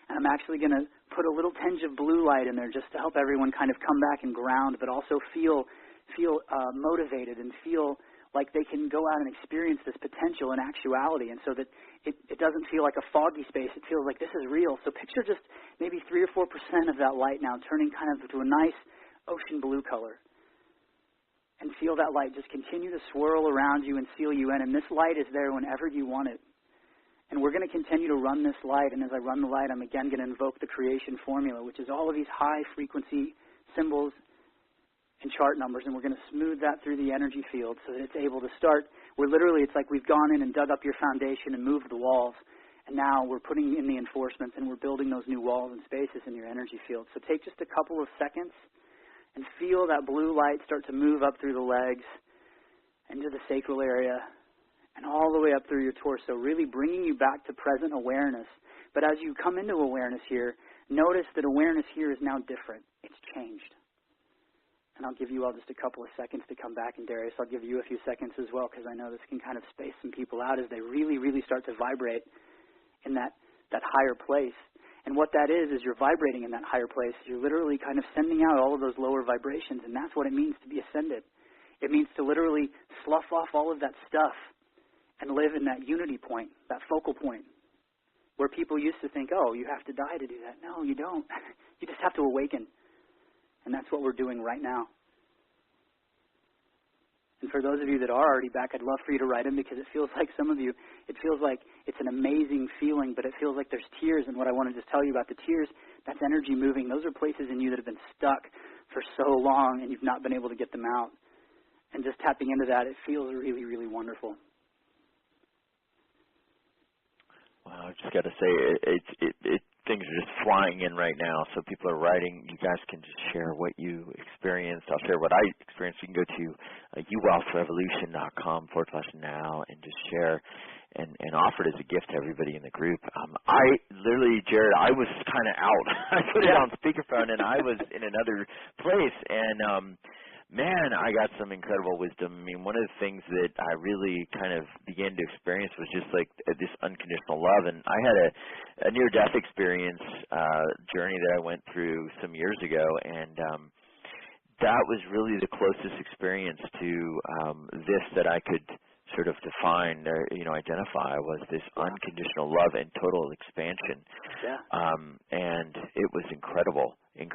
And I'm actually going to put a little tinge of blue light in there just to help everyone kind of come back and ground, but also feel motivated and feel like they can go out and experience this potential in actuality, and so that it doesn't feel like a foggy space. It feels like this is real. So picture just maybe 3 or 4% of that light now turning kind of to a nice ocean blue color. And feel that light just continue to swirl around you and seal you in. And this light is there whenever you want it. And we're going to continue to run this light. And as I run the light, I'm again going to invoke the creation formula, which is all of these high frequency symbols and chart numbers. And we're going to smooth that through the energy field so that it's able to start. It's like we've gone in and dug up your foundation and moved the walls. And now we're putting in the enforcements and we're building those new walls and spaces in your energy field. So take just a couple of seconds and feel that blue light start to move up through the legs, into the sacral area, and all the way up through your torso, really bringing you back to present awareness. But as you come into awareness here, notice that awareness here is now different. It's changed. And I'll give you all just a couple of seconds to come back. And Darius, I'll give you a few seconds as well, because I know this can kind of space some people out as they really, really start to vibrate in that higher place. And what that is you're vibrating in that higher place. You're literally kind of sending out all of those lower vibrations, and that's what it means to be ascended. It means to literally slough off all of that stuff and live in that unity point, that focal point, where people used to think, oh, you have to die to do that. No, you don't. You just have to awaken. And that's what we're doing right now. And for those of you that are already back, I'd love for you to write in, because it feels like some of you, it feels like it's an amazing feeling, but it feels like there's tears. And what I want to just tell you about the tears, that's energy moving. Those are places in you that have been stuck for so long and you've not been able to get them out. And just tapping into that, it feels really, really wonderful. Wow, I've just got to say, things are just flying in right now. So people are writing. You guys can just share what you experienced. I'll share what I experienced. You can go to uwealthrevolution.com/now and just share and offer it as a gift to everybody in the group. I literally, Jarrad, I was kind of out. I put it on speakerphone and I was in another place. And man, I got some incredible wisdom. I mean, one of the things that I really kind of began to experience was just like this unconditional love. And I had a near-death experience journey that I went through some years ago, and that was really the closest experience to this that I could sort of define or, identify, was this unconditional love and total expansion. Yeah. And it was incredible. I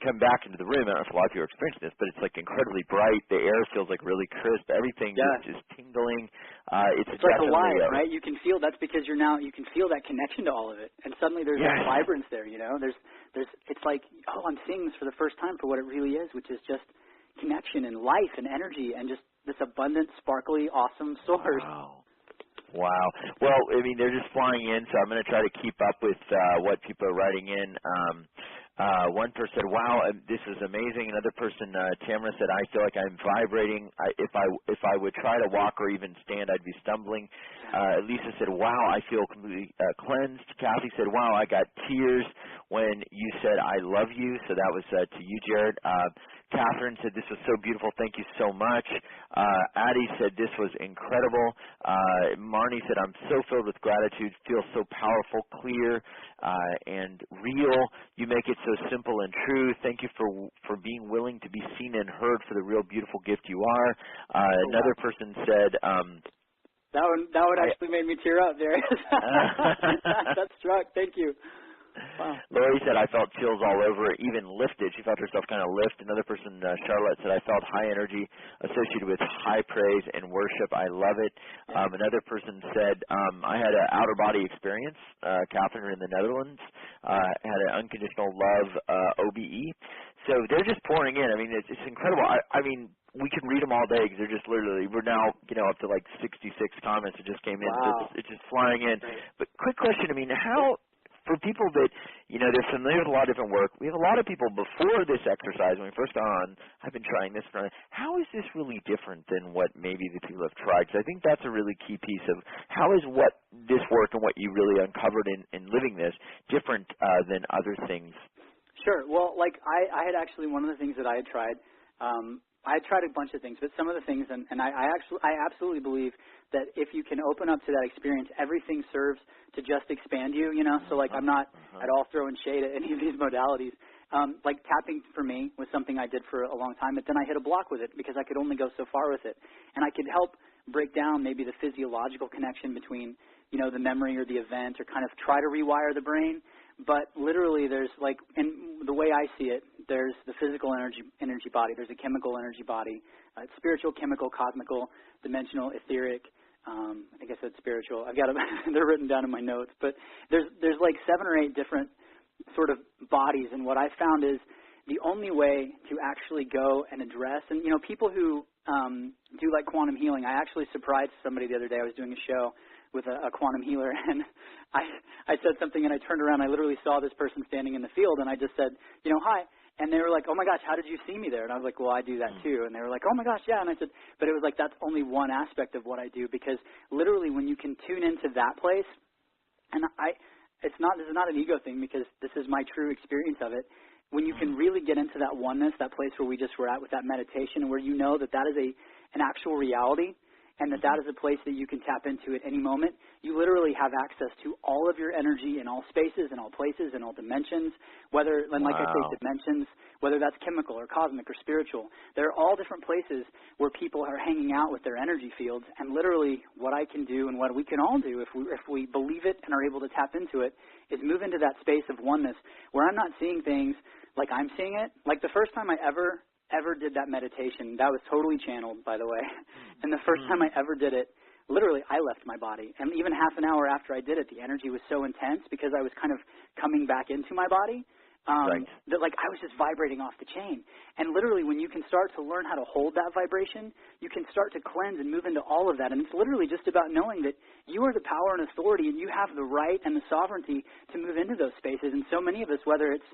come back into the room. I don't know if a lot of you are experiencing this, but it's like incredibly bright. The air feels like really crisp. Everything is just tingling. It's like alive, right? You can feel that's because you can feel that connection to all of it, and suddenly there's that vibrance there. It's like, oh, I'm seeing this for the first time for what it really is, which is just connection and life and energy and just this abundant, sparkly, awesome source. Wow. Well, I mean, they're just flying in, so I'm going to try to keep up with what people are writing in. One person said, wow, this is amazing. Another person, Tamara, said, I feel like I'm vibrating. If I would try to walk or even stand, I'd be stumbling. Lisa said, wow, I feel completely cleansed. Kathy said, wow, I got tears when you said, I love you. So that was to you, Jarrad. Catherine said, this was so beautiful. Thank you so much. Addie said, this was incredible. Marnie said, I'm so filled with gratitude, feel so powerful, clear, and real. You make it so simple and true. Thank you for being willing to be seen and heard for the real beautiful gift you are. Another person said, that one actually made me tear up, Darius. That struck. Thank you. Wow. Lori said, I felt chills all over, even lifted. She felt herself kind of lift. Another person, Charlotte, said, I felt high energy associated with high praise and worship. I love it. Another person said, I had an outer body experience. Catherine in the Netherlands had an unconditional love OBE. So they're just pouring in. I mean, it's incredible. I mean, we can read them all day because they're just literally, we're now, up to like 66 comments that just came in. Wow. So it's just flying in. But quick question, I mean, how, for people that, they're familiar with a lot of different work, we have a lot of people before this exercise, when we first got on, I've been trying this. How is this really different than what maybe the people have tried? Because I think that's a really key piece of how is what this work and what you really uncovered in living this different than other things? Sure. Well, like I had actually, one of the things that I had tried, I tried a bunch of things, but some of the things, and I absolutely believe that if you can open up to that experience, everything serves to just expand you, So like I'm not at all throwing shade at any of these modalities. Like tapping for me was something I did for a long time, but then I hit a block with it because I could only go so far with it. And I could help break down maybe the physiological connection between, the memory or the event, or kind of try to rewire the brain. But literally there's like, and the way I see it, there's the physical energy body, there's a chemical energy body, it's spiritual, chemical, cosmical, dimensional, etheric. I think I said spiritual. I've got them, they're written down in my notes. But there's like 7 or 8 different sort of bodies, and what I found is the only way to actually go and address, and people who do like quantum healing, I actually surprised somebody the other day. I was doing a show with a quantum healer, and I said something, and I turned around, I literally saw this person standing in the field, and I just said, hi. And they were like, oh, my gosh, how did you see me there? And I was like, well, I do that too. And they were like, oh, my gosh, yeah. And I said, but it was like that's only one aspect of what I do, because literally when you can tune into that place, and this is not an ego thing, because this is my true experience of it, when you can really get into that oneness, that place where we just were at with that meditation, and where you know that that is an actual reality, and that that is a place that you can tap into at any moment, you literally have access to all of your energy in all spaces, in all places, in all dimensions, whether, and like I say, dimensions, whether that's chemical or cosmic or spiritual. There are all different places where people are hanging out with their energy fields, and literally what I can do and what we can all do if we believe it and are able to tap into it is move into that space of oneness where I'm not seeing things like I'm seeing it. Like the first time I ever did that meditation, that was totally channeled, by the way, and the first time I ever did it, literally I left my body, and even half an hour after I did it, the energy was so intense because I was kind of coming back into my body that like I was just vibrating off the chain. And literally when you can start to learn how to hold that vibration, you can start to cleanse and move into all of that, and it's literally just about knowing that you are the power and authority, and you have the right and the sovereignty to move into those spaces. And so many of us, whether it's,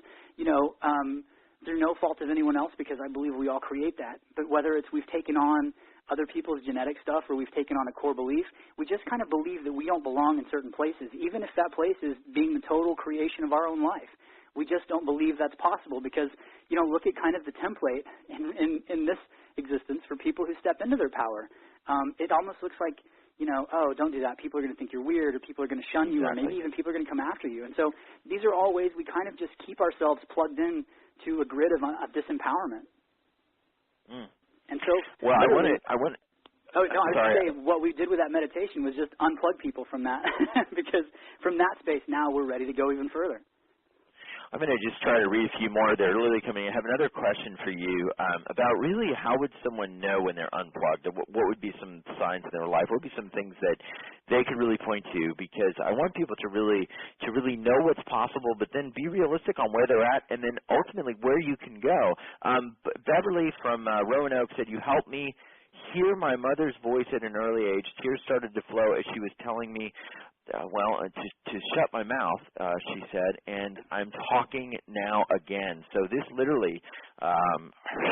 through no fault of anyone else, because I believe we all create that, but whether it's we've taken on other people's genetic stuff or we've taken on a core belief, we just kind of believe that we don't belong in certain places, even if that place is being the total creation of our own life. We just don't believe that's possible because, look at kind of the template in this existence for people who step into their power. It almost looks like, oh, don't do that. People are going to think you're weird, or people are going to shun you, or maybe even people are going to come after you. And so these are all ways we kind of just keep ourselves plugged in to a grid of disempowerment. And so, well, I want to. Oh no, I was going to say what we did with that meditation was just unplug people from that, because from that space now we're ready to go even further. I'm going to just try to read a few more. They're literally coming. I have another question for you about really how would someone know when they're unplugged? What would be some signs in their life? What would be some things that they could really point to? Because I want people to really know what's possible, but then be realistic on where they're at, and then ultimately where you can go. Beverly from Roanoke said, "You helped me hear my mother's voice at an early age. Tears started to flow as she was telling me to shut my mouth," she said, "and I'm talking now again." So this literally,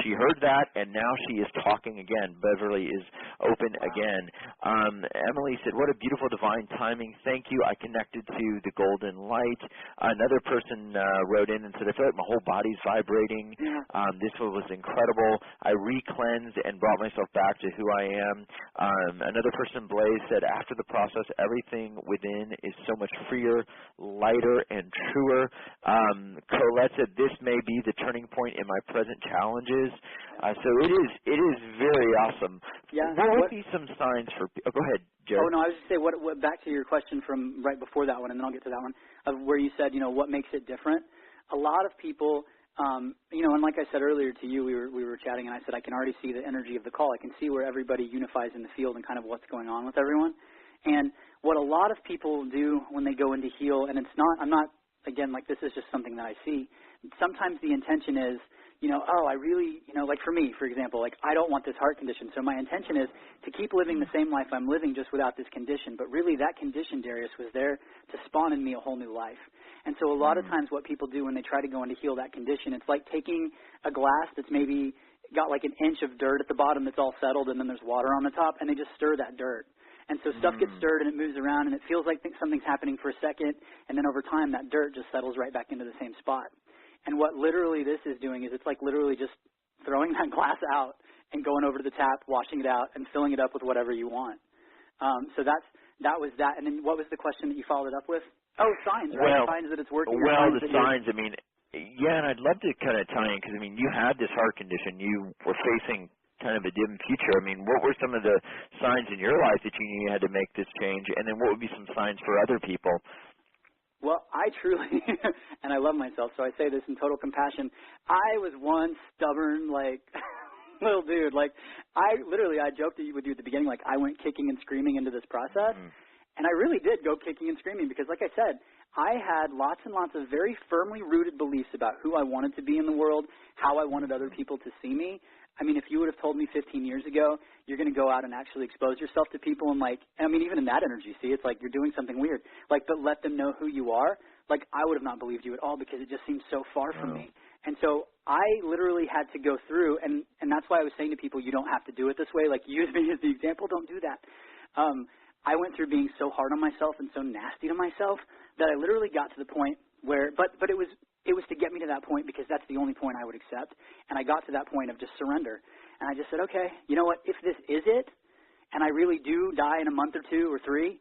she heard that, and now she is talking again. Beverly is open again. Emily said, "What a beautiful divine timing. Thank you. I connected to the golden light." Another person wrote in and said, "I feel like my whole body's vibrating. This one was incredible. I re-cleansed and brought myself back to who I am." Another person, Blaze, said, "After the process, everything within is so much freer, lighter, and truer." Colette said, "This may be the turning point in my present challenges." So it is very awesome. Yeah. What would be some signs for? Oh, go ahead, Jarrad. Oh no, I was just saying. What back to your question from right before that one, and then I'll get to that one of where you said, what makes it different. A lot of people, and like I said earlier to you, we were chatting, and I said I can already see the energy of the call. I can see where everybody unifies in the field and kind of what's going on with everyone. And what a lot of people do when they go into heal, and I'm not, again, like this is just something that I see. Sometimes the intention is, I really, like for me, for example, like I don't want this heart condition. So my intention is to keep living the same life I'm living just without this condition. But really that condition, Darius, was there to spawn in me a whole new life. And so a lot of times what people do when they try to go in to heal that condition, it's like taking a glass that's maybe got like an inch of dirt at the bottom that's all settled, and then there's water on the top, and they just stir that dirt. And so stuff gets stirred and it moves around, and it feels like something's happening for a second, and then over time that dirt just settles right back into the same spot. And what literally this is doing is it's like literally just throwing that glass out and going over to the tap, washing it out, and filling it up with whatever you want. So that was that. And then what was the question that you followed it up with? Oh, signs, right? Well, signs that it's working. Well, the signs, I mean, yeah, and I'd love to kind of tie in, because, I mean, you had this heart condition. You were facing kind of a dim future. I mean, what were some of the signs in your life that you knew you had to make this change? And then what would be some signs for other people? Well, I truly, and I love myself, so I say this in total compassion, I was one stubborn, little dude. I joked with you at the beginning, I went kicking and screaming into this process, and I really did go kicking and screaming because, like I said, I had lots and lots of very firmly rooted beliefs about who I wanted to be in the world, how I wanted other people to see me. I mean, if you would have told me 15 years ago, you're going to go out and actually expose yourself to people and even in that energy, see, it's like you're doing something weird, but let them know who you are, I would have not believed you at all because it just seems so far from me. And so I literally had to go through, and that's why I was saying to people, you don't have to do it this way, use me as the example, don't do that. I went through being so hard on myself and so nasty to myself that I literally got to the point where, but it was it was to get me to that point because that's the only point I would accept. And I got to that point of just surrender. And I just said, okay, you know what, if this is it, and I really do die in a month or 2 or 3,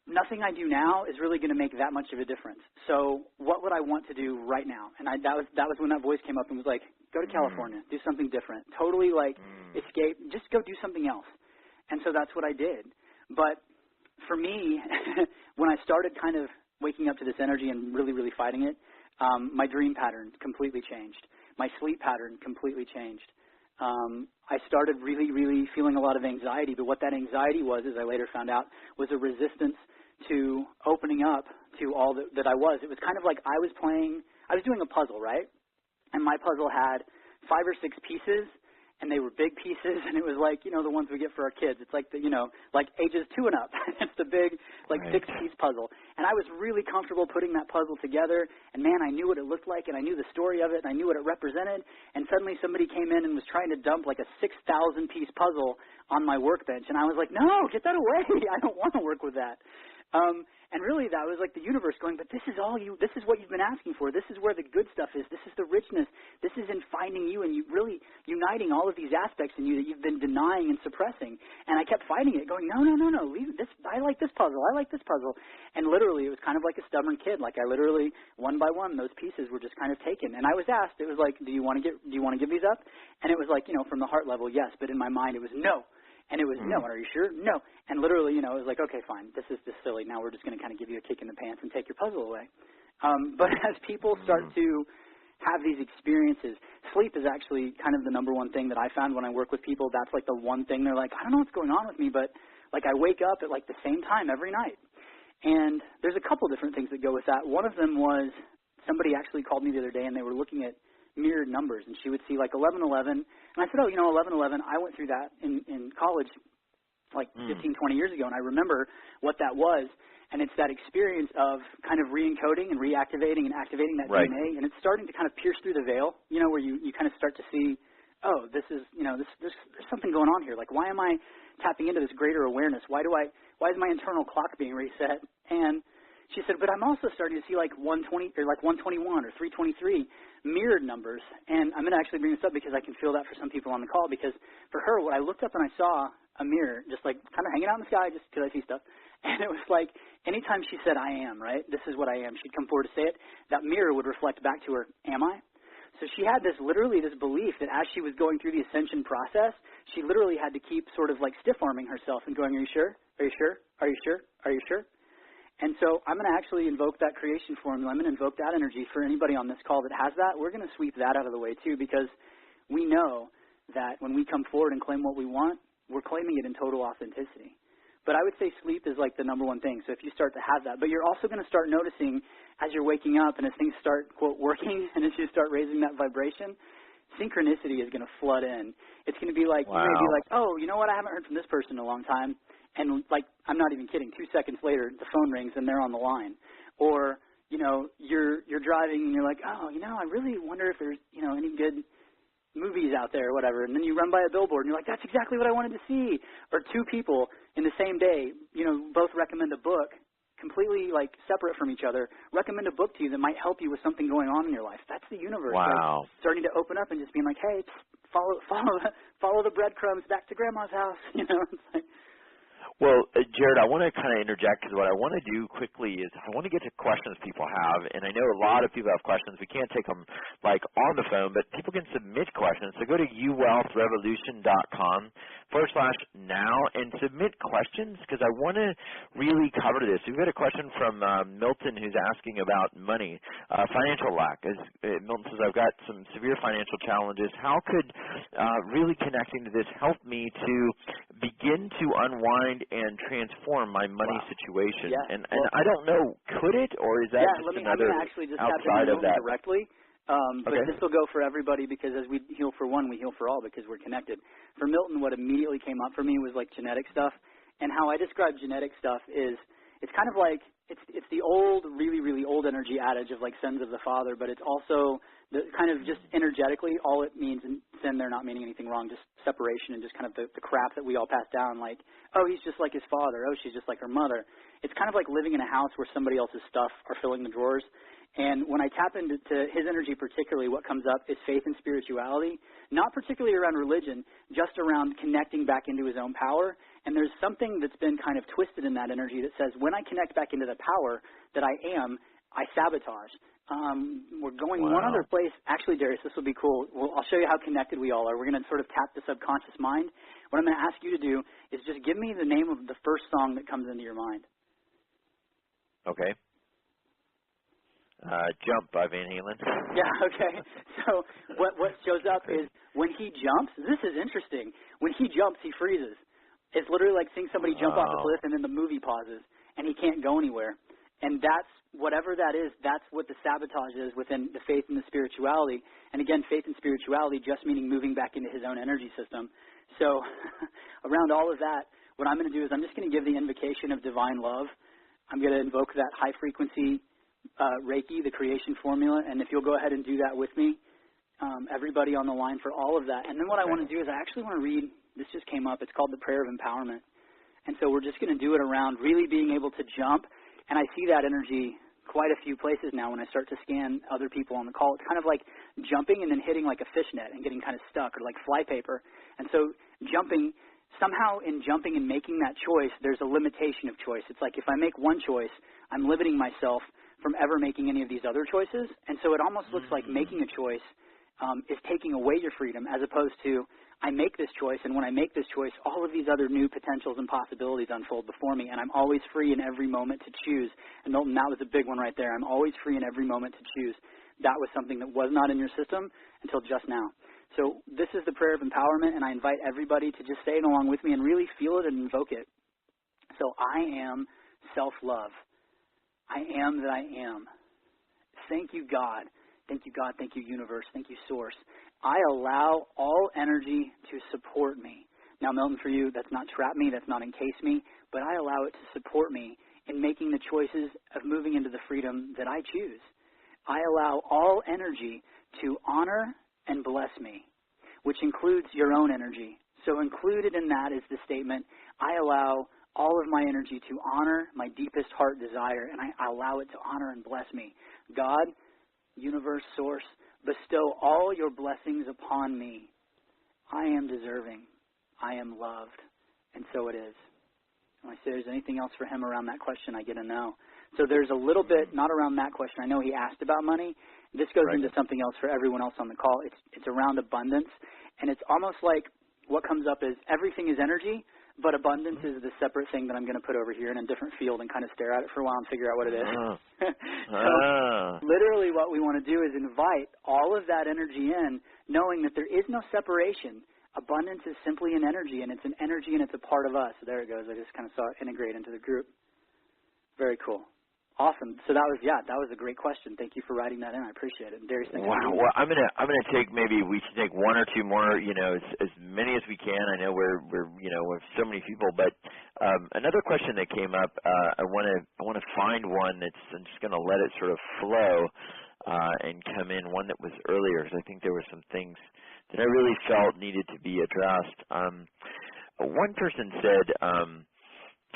nothing I do now is really going to make that much of a difference. So what would I want to do right now? And that was when that voice came up and was like, go to California, do something different, totally like escape, just go do something else. And so that's what I did. But for me, when I started kind of waking up to this energy and really, really fighting it, my dream pattern completely changed. My sleep pattern completely changed. I started really, really feeling a lot of anxiety, but what that anxiety was, as I later found out, was a resistance to opening up to all that I was. It was kind of like I was doing a puzzle, right? And my puzzle had 5 or 6 pieces, and they were big pieces, and it was like, you know, the ones we get for our kids. It's like, like ages 2 and up. It's the big, like, 6-piece puzzle. And I was really comfortable putting that puzzle together, and, man, I knew what it looked like, and I knew the story of it, and I knew what it represented, and suddenly somebody came in and was trying to dump, like, a 6,000-piece puzzle on my workbench, and I was like, no, get that away. I don't want to work with that. And really, that was like the universe going, but this is what you've been asking for. This is where the good stuff is. This is the richness. This is in finding you and you really uniting all of these aspects in you that you've been denying and suppressing. And I kept fighting it, going, no, leave this. I like this puzzle. I like this puzzle. And literally, it was kind of like a stubborn kid. Like I literally, one by one, those pieces were just kind of taken. And I was asked, it was like, do you want to give these up? And it was like, from the heart level, yes. But in my mind, it was no. And it was, no, are you sure? No. And literally, it was like, okay, fine, this is just silly. Now we're just going to kind of give you a kick in the pants and take your puzzle away. But as people start to have these experiences, sleep is actually kind of the number one thing that I found when I work with people. That's like the one thing they're like, I don't know what's going on with me, but like I wake up at like the same time every night. And there's a couple different things that go with that. One of them was somebody actually called me the other day and they were looking at mirrored numbers, and she would see like 1111, and I said, 1111, I went through that in college like 15, 20 years ago, and I remember what that was, and it's that experience of kind of re-encoding and reactivating and activating that DNA, and it's starting to kind of pierce through the veil, where you kind of start to see, oh, this is, there's something going on here, like why am I tapping into this greater awareness? Why is my internal clock being reset? And she said, but I'm also starting to see like 120 or like 121 or 323 mirrored numbers. And I'm going to actually bring this up because I can feel that for some people on the call, because for her, when I looked up and I saw a mirror just like kind of hanging out in the sky just because I see stuff. And it was like anytime she said, I am, right? This is what I am. She'd come forward to say it. That mirror would reflect back to her, am I? So she had this belief that as she was going through the ascension process, she literally had to keep sort of like stiff-arming herself and going, are you sure? Are you sure? Are you sure? Are you sure? And so I'm going to actually invoke that creation formula. I'm going to invoke that energy for anybody on this call that has that. We're going to sweep that out of the way too, because we know that when we come forward and claim what we want, we're claiming it in total authenticity. But I would say sleep is like the number one thing. So if you start to have that, but you're also going to start noticing as you're waking up and as things start, quote, working, and as you start raising that vibration, synchronicity is going to flood in. It's going to be like, you may be like, oh, you know what, I haven't heard from this person in a long time. And like, I'm not even kidding, 2 seconds later, the phone rings and they're on the line. Or, you're driving and you're like, oh, I really wonder if there's, any good movies out there or whatever. And then you run by a billboard and you're like, that's exactly what I wanted to see. Or 2 people in the same day, both recommend a book completely like separate from each other, recommend a book to you that might help you with something going on in your life. That's the universe. Wow. Like, starting to open up and just being like, hey, follow the breadcrumbs back to grandma's house. It's like, well, Jarrad, I want to kind of interject, because what I want to do quickly is I want to get to questions people have, and I know a lot of people have questions. We can't take them like on the phone, but people can submit questions. So go to uwealthrevolution.com/now and submit questions, because I want to really cover this. We've got a question from Milton, who's asking about money, financial lack. Milton says, I've got some severe financial challenges. How could really connecting to this help me to begin to unwind and transform my money situation? Yeah. And I don't know, could it, or is that just another I'm actually just outside of that? Directly. But this will go for everybody, because as we heal for one, we heal for all, because we're connected. For Milton, what immediately came up for me was like genetic stuff. And how I describe genetic stuff is it's kind of like it's the old, really, really old energy adage of like sons of the father, but it's also the kind of just energetically all it means, and sin there not meaning anything wrong, just separation and just kind of the crap that we all pass down, like, oh, he's just like his father, oh, she's just like her mother. It's kind of like living in a house where somebody else's stuff are filling the drawers. And when I tap into his energy particularly, what comes up is faith and spirituality, not particularly around religion, just around connecting back into his own power. And there's something that's been kind of twisted in that energy that says when I connect back into the power that I am, I sabotage. We're going one other place. Actually, Darius, this will be cool. I'll show you how connected we all are. We're going to sort of tap the subconscious mind. What I'm going to ask you to do is just give me the name of the first song that comes into your mind. Okay. Jump by Van Halen. Yeah, okay. So what shows up is when he jumps, this is interesting. When he jumps, he freezes. It's literally like seeing somebody jump off a cliff and then the movie pauses and he can't go anywhere. And that's, whatever that is, that's what the sabotage is within the faith and the spirituality. And again, faith and spirituality just meaning moving back into his own energy system. So around all of that, what I'm going to do is I'm just going to give the invocation of divine love. I'm going to invoke that high frequency Reiki, the creation formula, and if you'll go ahead and do that with me, everybody on the line for all of that. And then what I want to do is I actually want to read, this just came up, it's called the Prayer of Empowerment. And so we're just going to do it around really being able to jump, and I see that energy quite a few places now when I start to scan other people on the call. It's kind of like jumping and then hitting like a fishnet and getting kind of stuck, or like flypaper. And so jumping, somehow in jumping and making that choice, there's a limitation of choice. It's like if I make one choice, I'm limiting myself from ever making any of these other choices. And so it almost looks like making a choice is taking away your freedom, as opposed to I make this choice, and when I make this choice, all of these other new potentials and possibilities unfold before me, and I'm always free in every moment to choose. And Milton, that was a big one right there. I'm always free in every moment to choose. That was something that was not in your system until just now. So this is the prayer of empowerment, and I invite everybody to just say it along with me and really feel it and invoke it. So I am self-love. I am that I am. Thank you, God. Thank you, God. Thank you, universe. Thank you, source. I allow all energy to support me. Now, Milton, for you, that's not trap me, that's not encase me, but I allow it to support me in making the choices of moving into the freedom that I choose. I allow all energy to honor and bless me, which includes your own energy. So included in that is the statement, I allow all of my energy to honor my deepest heart desire, and I allow it to honor and bless me. God, universe, source, bestow all your blessings upon me. I am deserving. I am loved. And so it is. When I say there's anything else for him around that question, I get a no. So there's a little bit, not around that question. I know he asked about money. This goes into something else for everyone else on the call. It's around abundance. And it's almost like what comes up is everything is energy, but abundance is the separate thing that I'm going to put over here in a different field and kind of stare at it for a while and figure out what it is. So literally what we want to do is invite all of that energy in, knowing that there is no separation. Abundance is simply an energy, and it's an energy and it's a part of us. So there it goes. I just kind of saw it integrate into the group. Very cool. Awesome. So that was a great question. Thank you for writing that in. I appreciate it. And Darius, thank you. Wow. Well, I'm gonna take, maybe we should take one or two more. As many as we can. I know we're with so many people, but another question that came up. I want to find one that's. I'm just gonna let it sort of flow and come in. One that was earlier, because I think there were some things that I really felt needed to be addressed. One person said.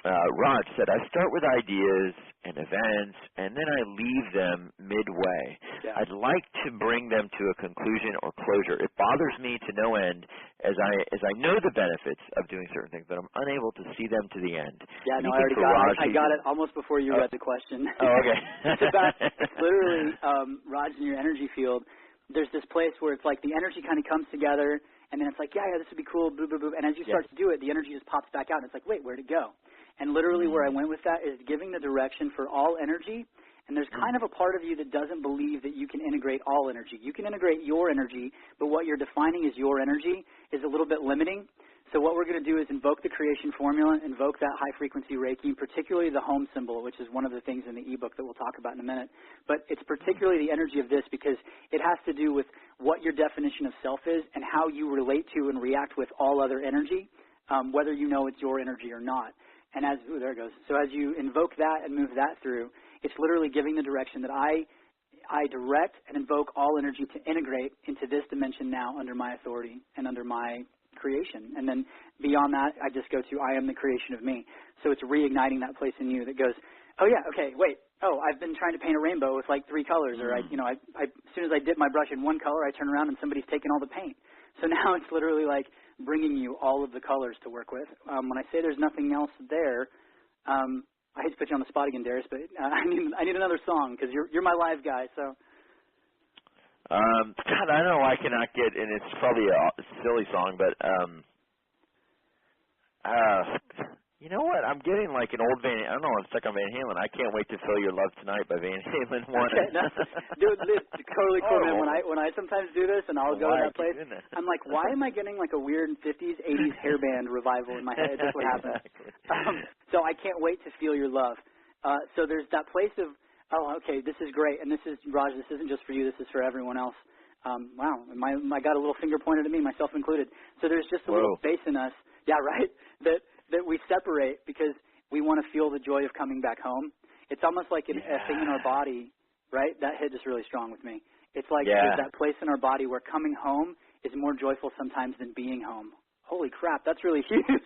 Raj said, I start with ideas and events, and then I leave them midway. Yeah. I'd like to bring them to a conclusion or closure. It bothers me to no end as I know the benefits of doing certain things, but I'm unable to see them to the end. Yeah, no, I already got it. I got it almost before you read the question. Oh, okay. It's literally, Raj, in your energy field, there's this place where it's like the energy kind of comes together, and then it's like, yeah, this would be cool, boo, boo, boo. And as you start to do it, the energy just pops back out, and it's like, wait, where'd it go? And literally where I went with that is giving the direction for all energy. And there's kind of a part of you that doesn't believe that you can integrate all energy. You can integrate your energy, but what you're defining as your energy is a little bit limiting. So what we're going to do is invoke the creation formula, invoke that high-frequency Reiki, particularly the home symbol, which is one of the things in the ebook that we'll talk about in a minute. But it's particularly the energy of this because it has to do with what your definition of self is and how you relate to and react with all other energy, whether you know it's your energy or not. And there it goes. So as you invoke that and move that through, it's literally giving the direction that I direct and invoke all energy to integrate into this dimension now under my authority and under my creation. And then beyond that, I just go to I am the creation of me. So it's reigniting that place in you that goes, oh yeah, okay, wait. Oh, I've been trying to paint a rainbow with like 3 colors, or I as soon as I dip my brush in one color, I turn around and somebody's taken all the paint. So now it's literally like bringing you all of the colors to work with. When I say there's nothing else there, I hate to put you on the spot again, Darius, but I need another song because you're my live guy. So. God, I know I cannot get, and it's probably a silly song, but you know what? I'm getting like an old I don't know, I'm stuck on Van Halen. I Can't Wait to Feel Your Love Tonight by Van Halen. Okay, dude, it's totally cool, man. When I sometimes do this and I'll go to that place, I'm like, why am I getting like a weird 50s, 80s hairband revival in my head? That's what happens. Exactly. So I Can't Wait to Feel Your Love. So there's that place of, oh, okay, this is great, and this is, Raj, this isn't just for you, this is for everyone else. Wow, I got a little finger pointed at me, myself included. So there's just a little space in us, yeah, right, that we separate because we want to feel the joy of coming back home. It's almost like a thing in our body, right? That hit just really strong with me. It's like there's that place in our body where coming home is more joyful sometimes than being home. Holy crap, that's really huge.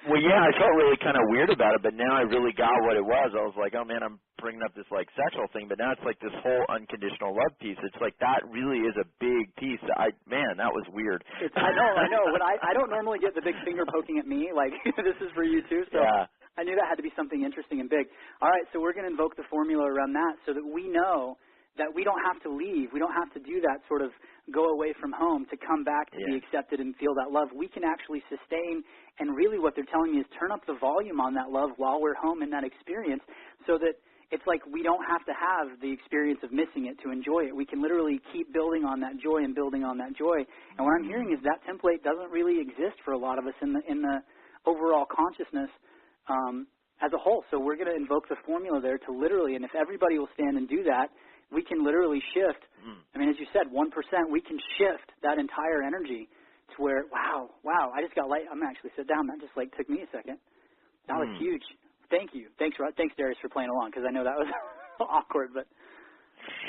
Well, yeah, I felt really kind of weird about it, but now I really got what it was. I was like, oh, man, I'm bringing up this, like, sexual thing, but now it's like this whole unconditional love piece. It's like that really is a big piece. Man, that was weird. I know. But I don't normally get the big finger poking at me, like, this is for you, too. So I knew that had to be something interesting and big. All right, so we're going to invoke the formula around that so that we know that we don't have to leave. We don't have to do that sort of go away from home to come back to be accepted and feel that love. We can actually sustain, and really what they're telling me is turn up the volume on that love while we're home in that experience so that it's like we don't have to have the experience of missing it to enjoy it. We can literally keep building on that joy and building on that joy. And what I'm hearing is that template doesn't really exist for a lot of us in the overall consciousness as a whole. So we're going to invoke the formula there to literally, and if everybody will stand and do that, we can literally shift. I mean, as you said, 1%, we can shift that entire energy to where, wow, I just got light. I'm going to actually sit down. That just like took me a second. That was huge. Thank you. Thanks, Darius, for playing along because I know that was awkward, but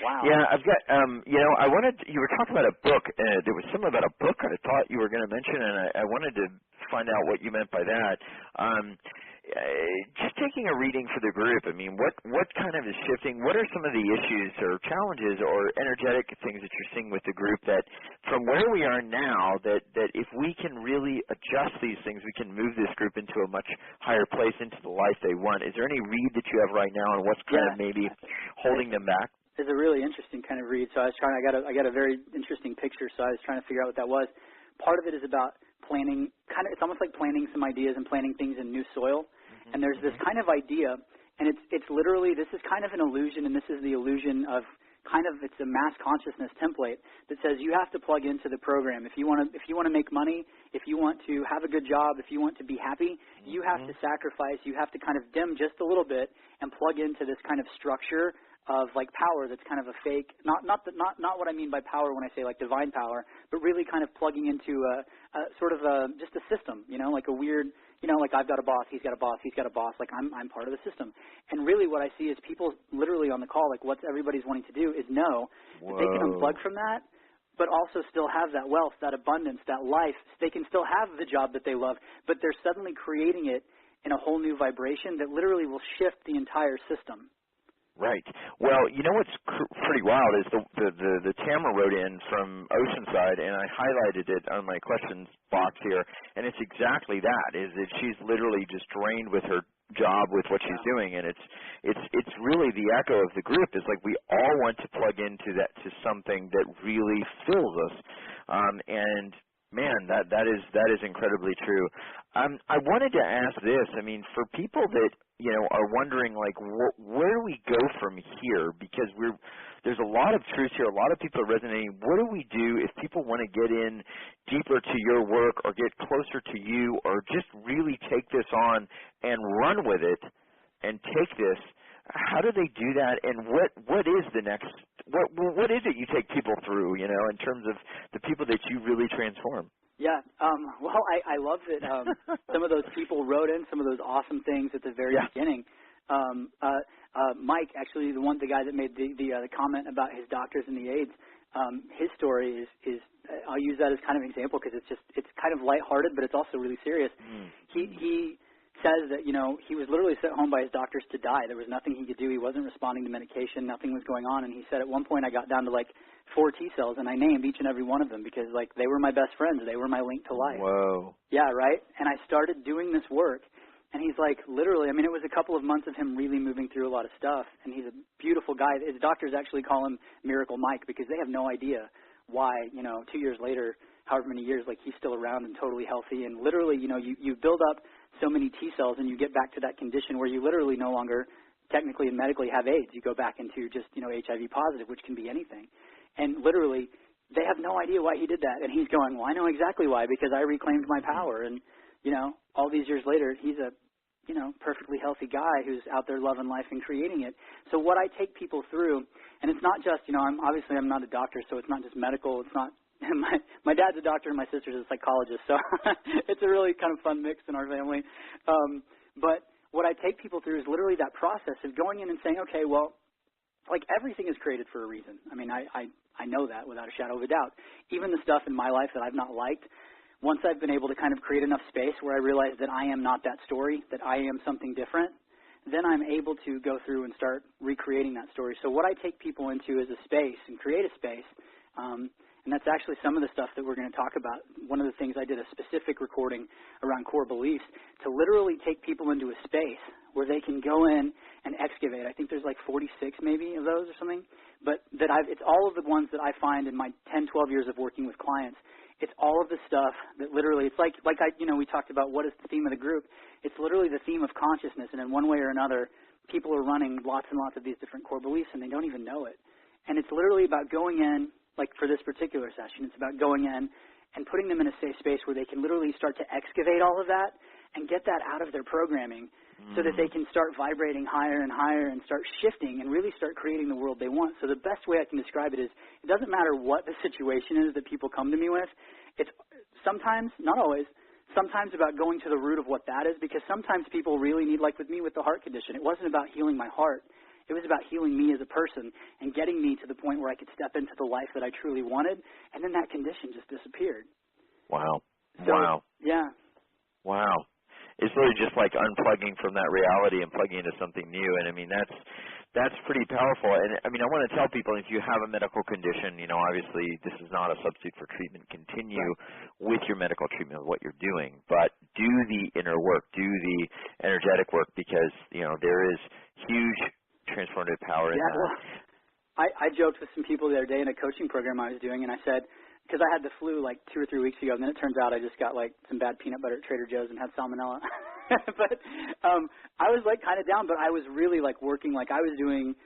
wow. Yeah, I've got, you were talking about a book. There was something about a book I thought you were going to mention, and I wanted to find out what you meant by that. Just taking a reading for the group, I mean, what kind of is shifting? What are some of the issues or challenges or energetic things that you're seeing with the group that from where we are now that if we can really adjust these things, we can move this group into a much higher place, into the life they want? Is there any read that you have right now on what's kind of maybe holding them back? It's a really interesting kind of read. So I got a very interesting picture, so I was trying to figure out what that was. Part of it is about planning, it's almost like planting some ideas and planting things in new soil. And there's this kind of idea, and it's literally, this is kind of an illusion, and this is the illusion of it's a mass consciousness template that says you have to plug into the program. If you want to make money, if you want to have a good job, if you want to be happy, you have to sacrifice, you have to kind of dim just a little bit and plug into this kind of structure of like power that's kind of a fake, not what I mean by power when I say like divine power, but really kind of plugging into a sort of just a system, like a weird, like I've got a boss, he's got a boss, he's got a boss, like I'm part of the system. And really what I see is people literally on the call, like what everybody's wanting to do is know that they can unplug from that, but also still have that wealth, that abundance, that life. They can still have the job that they love, but they're suddenly creating it in a whole new vibration that literally will shift the entire system. Right. Well, you know what's pretty wild is the Tamara wrote in from Oceanside, and I highlighted it on my questions box here, and it's exactly that, is that she's literally just drained with her job, with what she's doing, and it's really the echo of the group. Is like we all want to plug into that, to something that really fills us, and man, that is incredibly true. I wanted to ask this. I mean, for people that are wondering, like, where do we go from here? Because there's a lot of truth here. A lot of people are resonating. What do we do if people want to get in deeper to your work or get closer to you or just really take this on and run with it and take this? How do they do that? And what is the next? What is it you take people through? In terms of the people that you really transform. Yeah, well, I love that some of those people wrote in some of those awesome things at the very beginning. Mike, actually, the guy that made the comment about his doctors and the AIDS, his story is I'll use that as kind of an example because it's kind of lighthearted, but it's also really serious. He says that, he was literally sent home by his doctors to die. There was nothing he could do. He wasn't responding to medication. Nothing was going on. And he said at one point I got down to like 4 T cells, and I named each and every one of them because like they were my best friends. They were my link to life. Whoa. Yeah, right? And I started doing this work. And he's like, literally, it was a couple of months of him really moving through a lot of stuff. And he's a beautiful guy. His doctors actually call him Miracle Mike because they have no idea why, 2 years later, however many years, like he's still around and totally healthy. And literally, you build up so many T cells and you get back to that condition where you literally no longer technically and medically have AIDS. You go back into just, HIV positive, which can be anything. And literally, they have no idea why he did that. And he's going, well, I know exactly why, because I reclaimed my power. And, all these years later, he's a perfectly healthy guy who's out there loving life and creating it. So what I take people through, and it's not just, I'm not a doctor, so it's not just medical. It's not, my dad's a doctor and my sister's a psychologist, so it's a really kind of fun mix in our family. But what I take people through is literally that process of going in and saying, okay, well, like everything is created for a reason. I know that without a shadow of a doubt. Even the stuff in my life that I've not liked, once I've been able to kind of create enough space where I realize that I am not that story, that I am something different, then I'm able to go through and start recreating that story. So what I take people into is a space and create a space, and that's actually some of the stuff that we're going to talk about. One of the things I did a specific recording around core beliefs to literally take people into a space where they can go in and excavate. I think there's like 46 maybe of those or something, but it's all of the ones that I find in my 10, 12 years of working with clients. It's all of the stuff that literally, it's like we talked about what is the theme of the group. It's literally the theme of consciousness, and in one way or another, people are running lots and lots of these different core beliefs, and they don't even know it. And it's literally about going in, like for this particular session, it's about going in and putting them in a safe space where they can literally start to excavate all of that and get that out of their programming so that they can start vibrating higher and higher and start shifting and really start creating the world they want. So the best way I can describe it is it doesn't matter what the situation is that people come to me with. It's sometimes, not always, sometimes about going to the root of what that is, because sometimes people really need, like with me with the heart condition, it wasn't about healing my heart. It was about healing me as a person and getting me to the point where I could step into the life that I truly wanted, and then that condition just disappeared. Wow. So, wow. Yeah. Wow. It's really just like unplugging from that reality and plugging into something new. And that's pretty powerful. And I want to tell people, if you have a medical condition, obviously this is not a substitute for treatment. Continue with your medical treatment of what you're doing, but do the inner work, do the energetic work, because there is huge transformative power in that. Well, I joked with some people the other day in a coaching program I was doing, and I said, because I had the flu like 2 or 3 weeks ago, and then it turns out I just got like some bad peanut butter at Trader Joe's and had salmonella. But I was like kind of down, but I was really like working, like I was doing,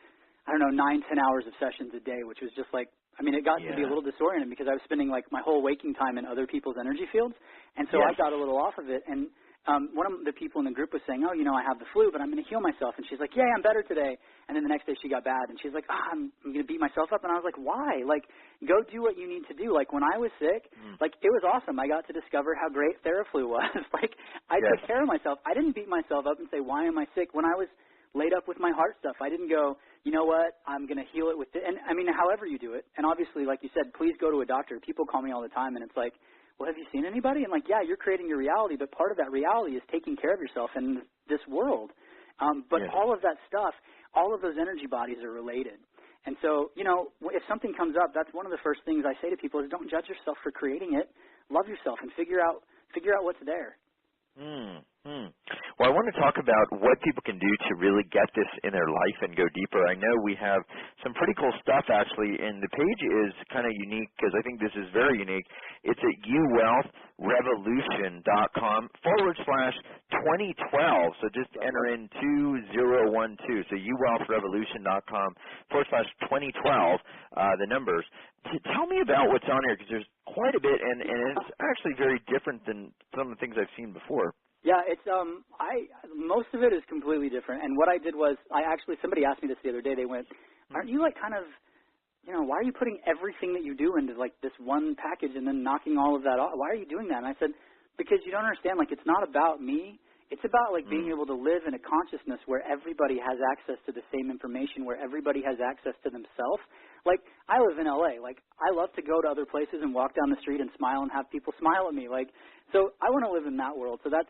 9-10 hours of sessions a day, which was just like, it got to be a little disorienting because I was spending like my whole waking time in other people's energy fields, and so I got a little off of it. And one of the people in the group was saying, I have the flu, but I'm going to heal myself. And she's like, yeah, I'm better today. And then the next day she got bad, and she's like, I'm going to beat myself up. And I was like, why? Like, go do what you need to do. Like, when I was sick, like, it was awesome. I got to discover how great Theraflu was. Like, I took care of myself. I didn't beat myself up and say, why am I sick? When I was laid up with my heart stuff, I didn't go, you know what, I'm going to heal it with this. And, however you do it. And obviously, like you said, please go to a doctor. People call me all the time, and it's like, well, have you seen anybody? And like, yeah, you're creating your reality, but part of that reality is taking care of yourself in this world. But all of that stuff, all of those energy bodies are related. And so, if something comes up, that's one of the first things I say to people is don't judge yourself for creating it. Love yourself and figure out what's there. Well, I want to talk about what people can do to really get this in their life and go deeper. I know we have some pretty cool stuff, actually, and the page is kind of unique because I think this is very unique. It's at uwealthrevolution.com/2012. So just enter in 2012. So uwealthrevolution.com/2012, the numbers. Tell me about what's on here, because there's quite a bit, and it's actually very different than some of the things I've seen before. Yeah, it's most of it is completely different. And what I did was somebody asked me this the other day. They went, aren't you like kind of, why are you putting everything that you do into like this one package and then knocking all of that off? Why are you doing that? And I said, because you don't understand, like, it's not about me. It's about like being able to live in a consciousness where everybody has access to the same information, where everybody has access to themselves. Like, I live in LA. Like, I love to go to other places and walk down the street and smile and have people smile at me. Like, so I want to live in that world. So that's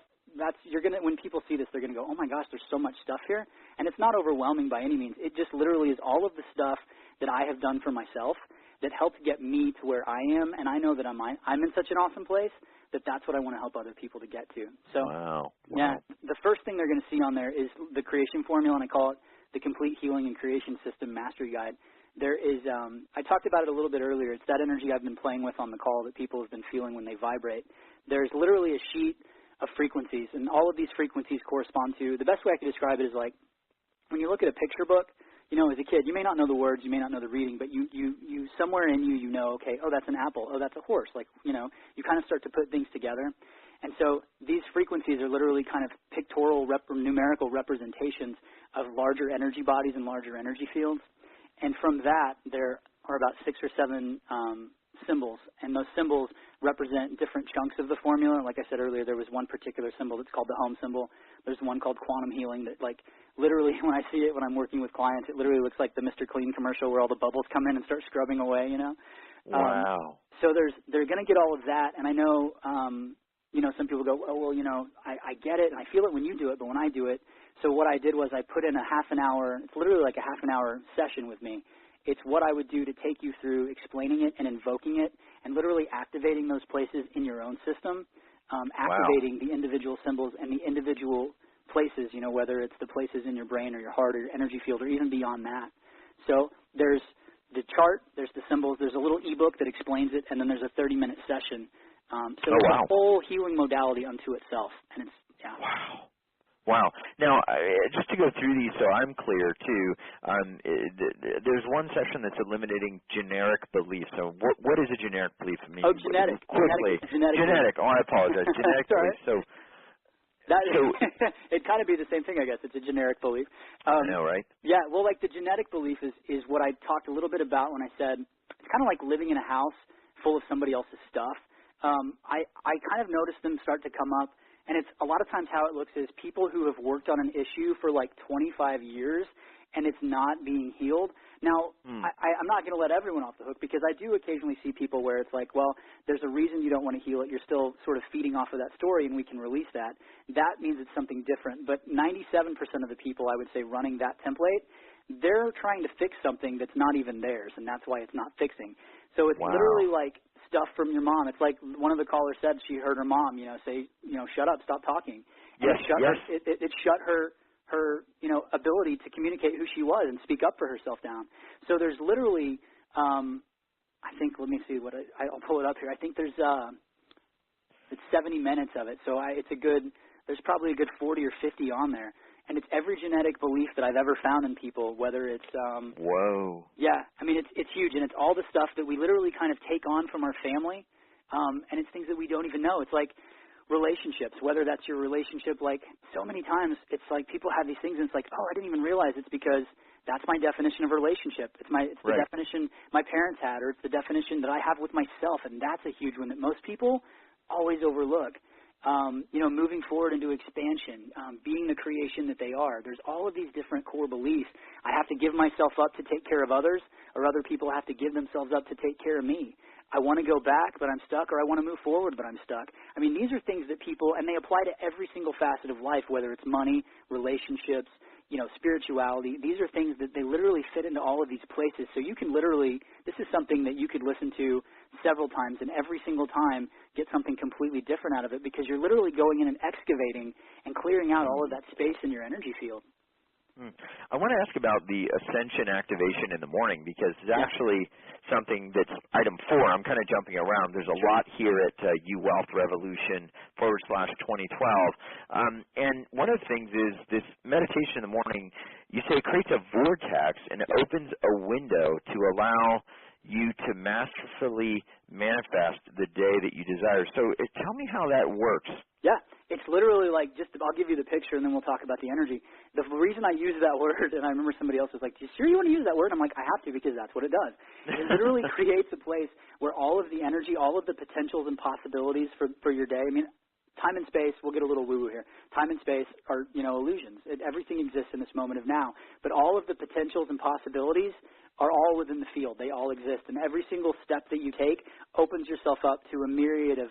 you're gonna, when people see this, they're gonna go, oh my gosh, there's so much stuff here, and it's not overwhelming by any means. It just literally is all of the stuff that I have done for myself that helped get me to where I am, and I know that I'm in such an awesome place that that's what I want to help other people to get to. So, wow. Yeah, the first thing they're going to see on there is the creation formula, and I call it the Complete Healing and Creation System Mastery Guide. There is, I talked about it a little bit earlier. It's that energy I've been playing with on the call that people have been feeling when they vibrate. There's literally a sheet of frequencies, and all of these frequencies correspond to, the best way I could describe it is like when you look at a picture book, you know, as a kid, you may not know the words, you may not know the reading, but you somewhere in you know, okay, oh, that's an apple, oh, that's a horse. Like, you know, you kind of start to put things together. And so these frequencies are literally kind of pictorial, numerical representations of larger energy bodies and larger energy fields. And from that, there are about 6 or 7 symbols, and those symbols represent different chunks of the formula. Like I said earlier, there was one particular symbol that's called the home symbol. There's one called quantum healing that, like, literally when I see it when I'm working with clients, it literally looks like the Mr. Clean commercial where all the bubbles come in and start scrubbing away, you know. Wow. So they're going to get all of that, and I know, you know, some people go, oh, well, you know, I get it, and I feel it when you do it, but when I do it, so what I did was I put in a half an hour, it's literally like a half an hour session with me. It's what I would do to take you through explaining it and invoking it and literally activating those places in your own system, activating the individual symbols and the individual places, you know, whether it's the places in your brain or your heart or your energy field or even beyond that. So there's the chart, there's the symbols, there's a little ebook that explains it, and then there's a 30-minute session. So it's a whole healing modality unto itself. And it's, yeah. Wow. Wow. Now, just to go through these so I'm clear, too, there's one session that's eliminating generic beliefs. So what is a generic belief? I mean, genetic. Quickly. Genetic. Oh, I apologize. Genetic belief. So it'd kind of be the same thing, I guess. It's a generic belief. I know, right? Yeah, well, like the genetic belief is what I talked a little bit about when I said it's kind of like living in a house full of somebody else's stuff. I kind of noticed them start to come up. And it's a lot of times how it looks is people who have worked on an issue for like 25 years and it's not being healed. Now, I'm not going to let everyone off the hook because I do occasionally see people where it's like, well, there's a reason you don't want to heal it. You're still sort of feeding off of that story and we can release that. That means it's something different. But 97% of the people, I would say, running that template, they're trying to fix something that's not even theirs, and that's why it's not fixing. So it's literally like stuff from your mom. It's like one of the callers said she heard her mom, you know, say, you know, shut up, stop talking. And it shut her, you know, ability to communicate who she was and speak up for herself down. So there's literally, I think, let me see what I'll pull it up here. I think there's it's 70 minutes of it. So there's probably a good 40 or 50 on there. And it's every genetic belief that I've ever found in people, whether it's whoa. Yeah, I mean it's huge, and it's all the stuff that we literally kind of take on from our family, and it's things that we don't even know. It's like relationships, whether that's your relationship. Like so many times, it's like people have these things, and it's like, oh, I didn't even realize it's because that's my definition of a relationship. It's the definition my parents had, or it's the definition that I have with myself, and that's a huge one that most people always overlook. You know, moving forward into expansion, being the creation that they are. There's all of these different core beliefs. I have to give myself up to take care of others, or other people have to give themselves up to take care of me. I want to go back, but I'm stuck, or I want to move forward, but I'm stuck. I mean, these are things that people, and they apply to every single facet of life, whether it's money, relationships, you know, spirituality. These are things that they literally fit into all of these places. So you can literally, this is something that you could listen to several times, and every single time get something completely different out of it, because you're literally going in and excavating and clearing out all of that space in your energy field. I want to ask about the Ascension Activation in the morning, because it's actually something that's item 4. I'm kind of jumping around. There's a lot here at uwealthrevolution/2012. And one of the things is this meditation in the morning, you say it creates a vortex and it opens a window to allow you to masterfully manifest the day that you desire. So tell me how that works. Yeah, it's literally like I'll give you the picture and then we'll talk about the energy. The reason I use that word, and I remember somebody else was like, you sure you want to use that word? I'm like, I have to, because that's what it does. It literally creates a place where all of the energy, all of the potentials and possibilities for your day. I mean, time and space, we'll get a little woo-woo here. Time and space are, illusions. Everything exists in this moment of now. But all of the potentials and possibilities are all within the field. They all exist. And every single step that you take opens yourself up to a myriad of,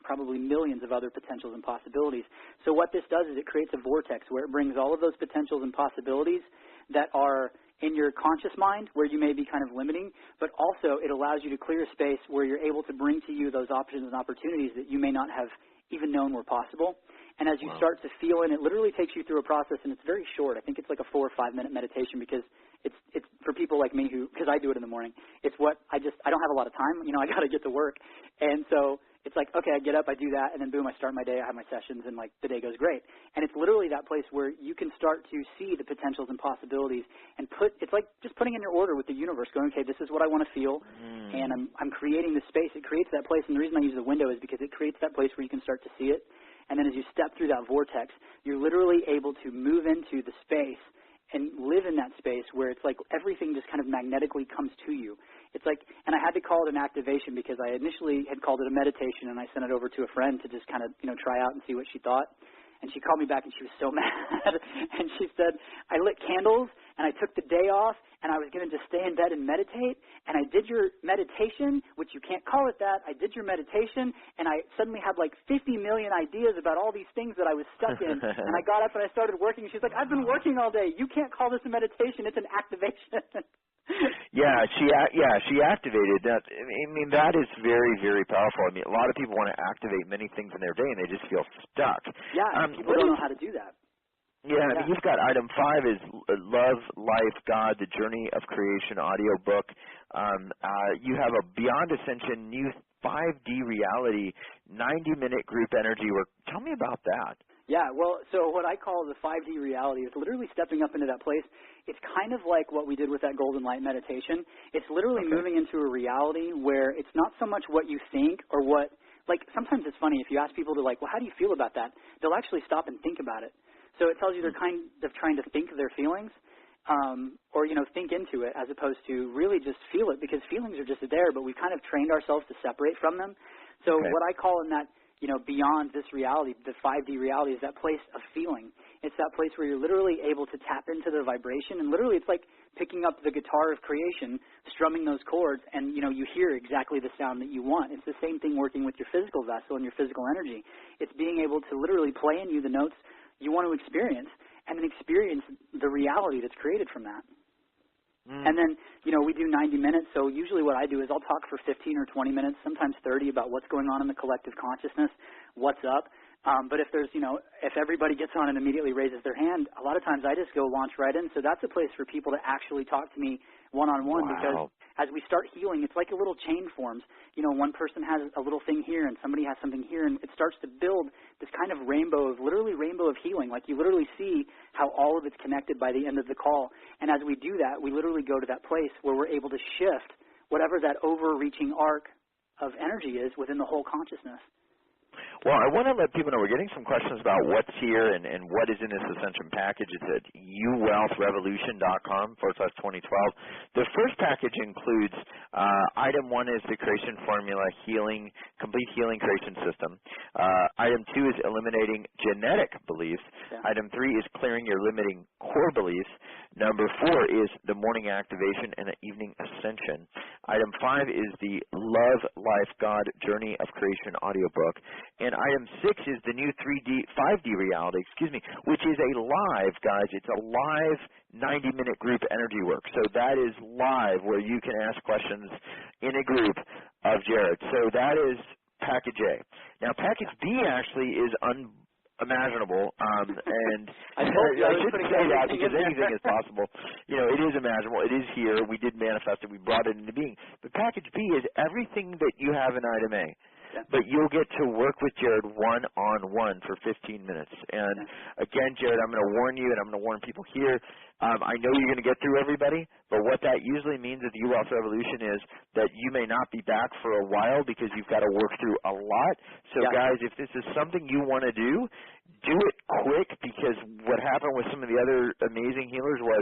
probably millions of other potentials and possibilities. So what this does is it creates a vortex where it brings all of those potentials and possibilities that are in your conscious mind where you may be kind of limiting, but also it allows you to clear a space where you're able to bring to you those options and opportunities that you may not have even known were possible. And as you start to feel it literally takes you through a process, and it's very short. I think it's like a 4 or 5 minute meditation because it's for people like me because I do it in the morning. It's what I don't have a lot of time. I got to get to work. And so it's like, okay, I get up, I do that, and then boom, I start my day, I have my sessions, and the day goes great. And it's literally that place where you can start to see the potentials and possibilities and it's like just putting in your order with the universe, going, okay, this is what I want to feel, and I'm creating this space. It creates that place, and the reason I use the window is because it creates that place where you can start to see it. And then as you step through that vortex, you're literally able to move into the space and live in that space where it's like everything just kind of magnetically comes to you. It's like, and I had to call it an activation because I initially had called it a meditation, and I sent it over to a friend to just kind of, try out and see what she thought. And she called me back, and she was so mad. And she said, I lit candles, and I took the day off, and I was going to just stay in bed and meditate. And I did your meditation, which you can't call it that. I did your meditation, and I suddenly had 50 million ideas about all these things that I was stuck in. And I got up, and I started working. She's like, I've been working all day. You can't call this a meditation. It's an activation. She activated that. I mean, that is very, very powerful. I mean, a lot of people want to activate many things in their day, and they just feel stuck. Yeah, people don't know how to do that. Yeah, I mean, you've got item 5 is Love, Life, God, The Journey of Creation audio book. You have a Beyond Ascension new 5D reality 90-minute group energy work. Tell me about that. Yeah, well, so what I call the 5D reality is literally stepping up into that place. It's kind of like what we did with that golden light meditation. It's literally moving into a reality where it's not so much what you think or what, sometimes it's funny if you ask people to well, how do you feel about that? They'll actually stop and think about it. So it tells you they're kind of trying to think of their feelings or, think into it as opposed to really just feel it because feelings are just there, but we've kind of trained ourselves to separate from them. So what I call in that, beyond this reality, the 5D reality is that place of feeling. It's that place where you're literally able to tap into the vibration, and literally it's like picking up the guitar of creation, strumming those chords, and, you hear exactly the sound that you want. It's the same thing working with your physical vessel and your physical energy. It's being able to literally play in you the notes you want to experience and then experience the reality that's created from that. And then, we do 90 minutes, so usually what I do is I'll talk for 15 or 20 minutes, sometimes 30, about what's going on in the collective consciousness, what's up. But if there's, if everybody gets on and immediately raises their hand, a lot of times I just go launch right in. So that's a place for people to actually talk to me one-on-one because as we start healing, it's like a little chain forms. One person has a little thing here and somebody has something here, and it starts to build this kind of rainbow of healing. Like you literally see how all of it's connected by the end of the call. And as we do that, we literally go to that place where we're able to shift whatever that overreaching arc of energy is within the whole consciousness. Well, I want to let people know we're getting some questions about what's here and what is in this Ascension package. It's at uwealthrevolution.com/2012. The first package includes item 1 is the creation formula complete healing creation system. Item 2 is eliminating genetic beliefs. Yeah. Item 3 is clearing your limiting core beliefs. Number 4 is the morning activation and the evening ascension. Item 5 is the Love, Life, God, Journey of Creation audiobook. And item 6 is the new 5D reality, which is a live, guys. It's a live 90-minute group energy work. So that is live where you can ask questions in a group of Jarrad. So that is package A. Now, package B actually is unimaginable, and I shouldn't say that because anything is possible. It is imaginable. It is here. We did manifest it. We brought it into being. But package B is everything that you have in item A. Yeah. But you'll get to work with Jarrad one-on-one for 15 minutes. And again, Jarrad, I'm going to warn you, and I'm going to warn people here. I know you're going to get through everybody, but what that usually means at the U-Wealth Revolution is that you may not be back for a while because you've got to work through a lot. So, guys, if this is something you want to do it quick, because what happened with some of the other amazing healers was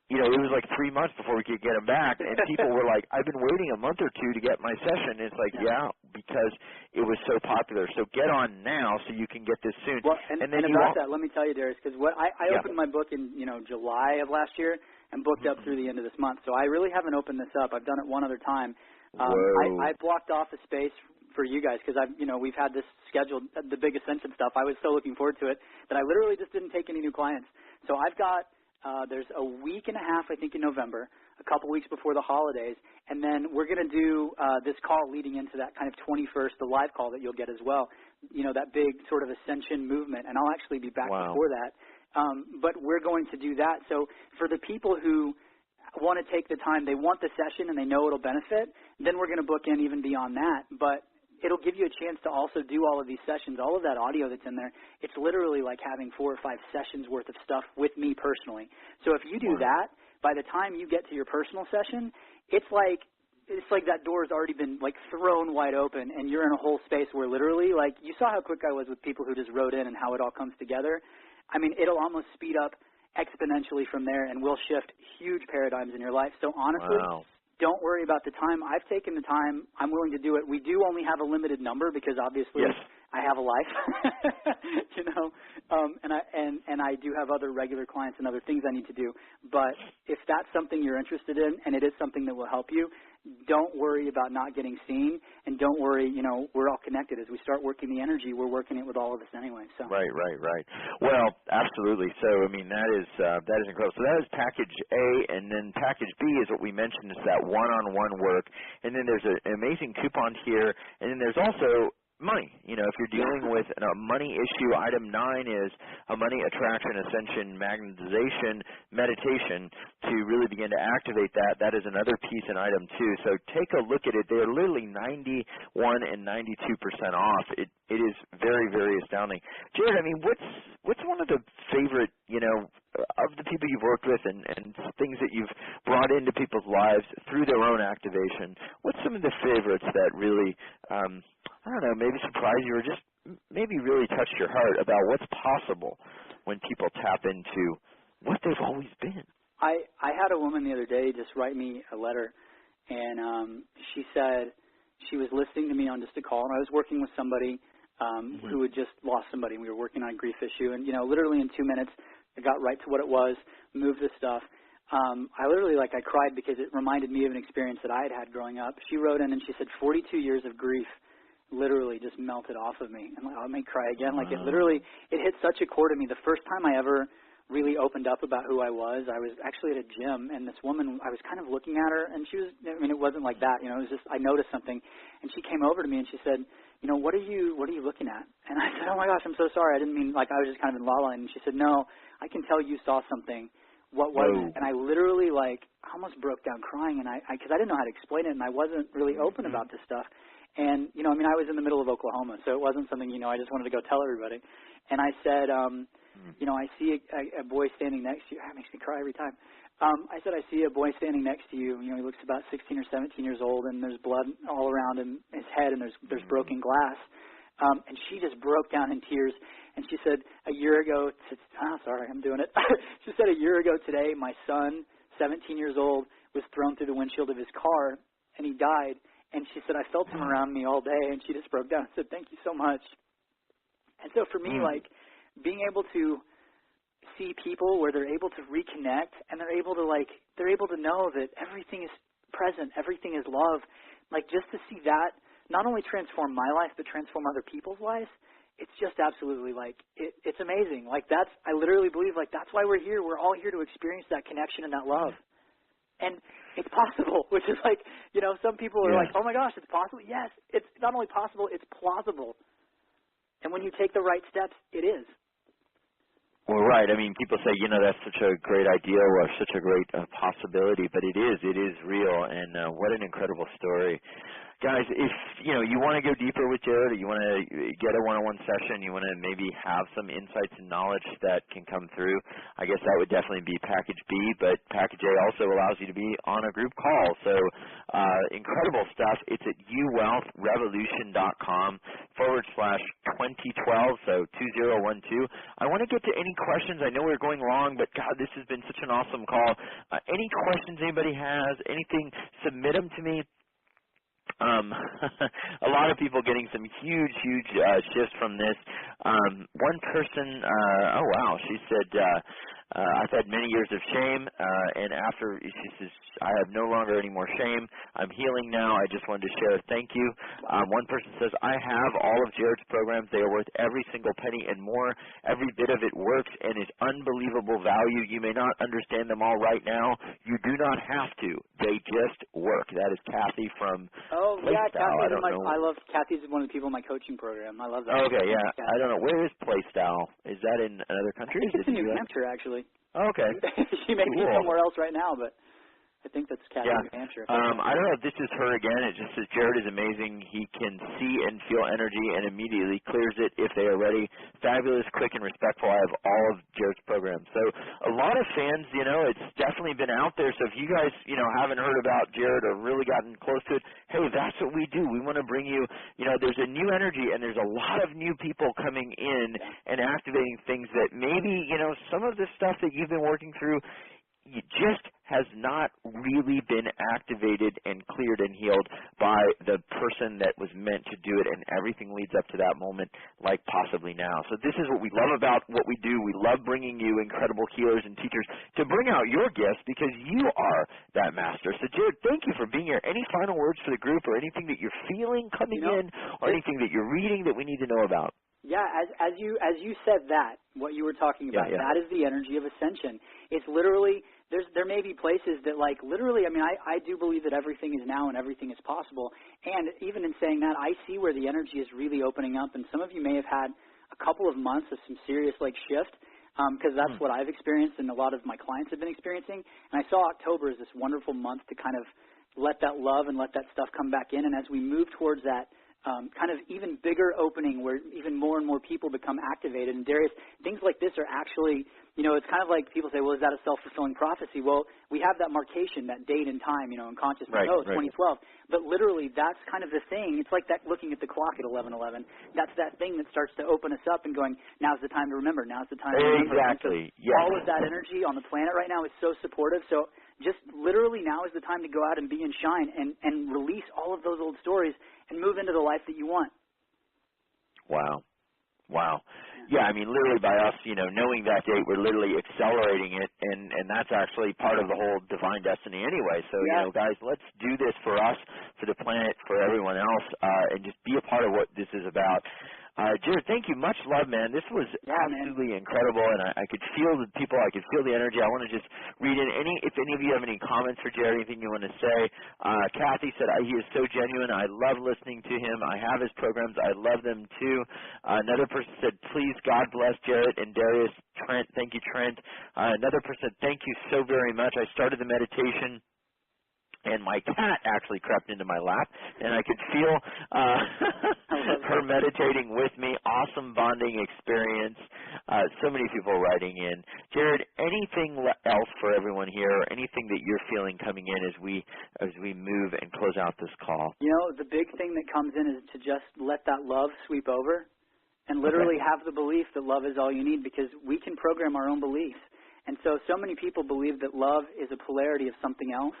you know, it was like 3 months before we could get them back, and people were like, I've been waiting a month or two to get my session. And it's like, yeah, because it was so popular. So get on now so you can get this soon. Well, and then about that, let me tell you, Darius, because I opened my book in, July of last year and booked up through the end of this month. So I really haven't opened this up. I've done it one other time. I blocked off a space for you guys because we've had this scheduled, the big Ascension stuff. I was so looking forward to it that I literally just didn't take any new clients. So I've got there's a week and a half, I think, in November, a couple weeks before the holidays, and then we're going to do this call leading into that kind of 21st, the live call that you'll get as well, that big sort of Ascension movement, and I'll actually be back before that. But we're going to do that. So for the people who want to take the time, they want the session and they know it'll benefit, then we're going to book in even beyond that. But it'll give you a chance to also do all of these sessions, all of that audio that's in there. It's literally like having 4 or 5 sessions worth of stuff with me personally. So if you do that, by the time you get to your personal session, it's like that door has already been like thrown wide open, and you're in a whole space where literally, like, you saw how quick I was with people who just wrote in and how it all comes together. I mean, it'll almost speed up exponentially from there, and will shift huge paradigms in your life. So honestly, don't worry about the time. I've taken the time. I'm willing to do it. We do only have a limited number because obviously I have a life, and I do have other regular clients and other things I need to do. But if that's something you're interested in and it is something that will help you, don't worry about not getting seen, and don't worry, we're all connected. As we start working the energy, we're working it with all of us anyway. So Right. Well, absolutely. So, I mean, that is incredible. So that is package A, and then package B is what we mentioned, is that one-on-one work. And then there's an amazing coupon here, and then there's also money. If you're dealing with a money issue, item 9 is a money attraction, ascension, magnetization, meditation to really begin to activate that. That is another piece in item 2. So take a look at it. They're literally 91 and 92% off. It is very, very astounding. Jarrad, I mean, what's one of the favorite, of the people you've worked with and things that you've brought into people's lives through their own activation? What's some of the favorites that really, I don't know, maybe surprised you or just maybe really touched your heart about what's possible when people tap into what they've always been? I had a woman the other day just write me a letter, and she said she was listening to me on just a call, and I was working with somebody who had just lost somebody, and we were working on a grief issue, and, literally in 2 minutes, I got right to what it was, moved the stuff. I literally, I cried because it reminded me of an experience that I had growing up. She wrote in and she said 42 years of grief literally just melted off of me. And I may cry again. It hit such a chord in me. The first time I ever really opened up about who I was actually at a gym, and this woman, I was kind of looking at her, and she was, it wasn't like that, it was just, I noticed something, and she came over to me and she said, what are you looking at? And I said, oh my gosh, I'm so sorry. I didn't mean, I was just kind of in la la land. And she said, no, I can tell you saw something. What was it? And I literally, almost broke down crying, and because I didn't know how to explain it, and I wasn't really open about this stuff. And, I was in the middle of Oklahoma, so it wasn't something, I just wanted to go tell everybody. And I said, I see a boy standing next to you. That makes me cry every time. I said, I see a boy standing next to you. He looks about 16 or 17 years old, and there's blood all around his head, and there's broken glass. And she just broke down in tears, and she said, a year ago, sorry, I'm doing it. She said, a year ago today, my son, 17 years old, was thrown through the windshield of his car, and he died. And she said, I felt him around me all day, and she just broke down and said, thank you so much. And so for me, being able to see people where they're able to reconnect, and they're able to know that everything is present, everything is love, just to see that not only transform my life, but transform other people's lives, it's just absolutely it's amazing. I literally believe that's why we're here. We're all here to experience that connection and that love. And it's possible, which is some people are like, oh my gosh, it's possible. Yes, it's not only possible, it's plausible. And when you take the right steps, it is. Well, right. I mean, people say, that's such a great idea or such a great possibility, but it is real, and what an incredible story. Guys, if you want to go deeper with Jarrad, or you want to get a one-on-one session, you want to maybe have some insights and knowledge that can come through, I guess that would definitely be package B, but package A also allows you to be on a group call. So incredible stuff. It's at uwealthrevolution.com/ 2012, so 2012. I want to get to any questions. I know we're going long, but God, this has been such an awesome call. Any questions anybody has, anything, submit them to me. A lot of people getting some huge shifts from this. One person, oh wow, she said, I've had many years of shame, and after, she says, I have no longer any more shame. I'm healing now. I just wanted to share. Thank you. One person says, I have all of Jarrad's programs. They are worth every single penny and more. Every bit of it works and is unbelievable value. You may not understand them all right now. You do not have to. They just work. That is Kathy from yeah, Playstyle. I love Kathy's one of the people in my coaching program. I love that. Okay, yeah. I don't know. Where is Playstyle? Is that in another country? I think it's in New Hampshire, actually. Okay. She may be somewhere else right now, but I think that's Kathy in New Hampshire. I don't know if this is her again. It just says Jarrad is amazing. He can see and feel energy and immediately clears it if they are ready. Fabulous, quick, and respectful. I have all of Jarrad's programs. So a lot of fans, it's definitely been out there. So if you guys, haven't heard about Jarrad or really gotten close to it, hey, that's what we do. We want to bring you, there's a new energy and there's a lot of new people coming in and activating things that maybe, some of the stuff that you've been working through, it just has not really been activated and cleared and healed by the person that was meant to do it, and everything leads up to that moment like possibly now. So this is what we love about what we do. We love bringing you incredible healers and teachers to bring out your gifts because you are that master. So, Jarrad, thank you for being here. Any final words for the group or anything that you're feeling coming in or anything that you're reading that we need to know about? Yeah, as you said that, what you were talking about, that is the energy of ascension. It's literally, there may be places that literally, I do believe that everything is now and everything is possible. And even in saying that, I see where the energy is really opening up. And some of you may have had a couple of months of some serious shift, because that's what I've experienced and a lot of my clients have been experiencing. And I saw October as this wonderful month to kind of let that love and let that stuff come back in. And as we move towards that, kind of even bigger opening where even more and more people become activated. And Darius, things like this are actually, it's kind of like people say, well, is that a self-fulfilling prophecy? Well, we have that markation, that date and time, in consciousness. Right, 2012. But literally, that's kind of the thing. It's like that looking at the clock at 11:11. That's that thing that starts to open us up and going, now's the time to remember. Now's the time to remember. Exactly. So all of that energy on the planet right now is so supportive. So just literally now is the time to go out and be and shine and release all of those old stories and move into the life that you want. Wow. Yeah, literally by us, knowing that date, we're literally accelerating it, and that's actually part of the whole divine destiny anyway. So, guys, let's do this for us, for the planet, for everyone else, and just be a part of what this is about. Jarrad, thank you. Much love, man. This was absolutely incredible, and I could feel the people. I could feel the energy. I want to just read in if any of you have any comments for Jarrad, anything you want to say. Kathy said, he is so genuine. I love listening to him. I have his programs. I love them, too. Another person said, please, God bless Jarrad and Darius. Trent, thank you, Trent. Another person said, thank you so very much. I started the meditation, and my cat actually crept into my lap, and I could feel her meditating with me. Awesome bonding experience. So many people writing in. Jarrad, anything else for everyone here, or anything that you're feeling coming in as we move and close out this call? The big thing that comes in is to just let that love sweep over and literally have the belief that love is all you need, because we can program our own beliefs. And so many people believe that love is a polarity of something else,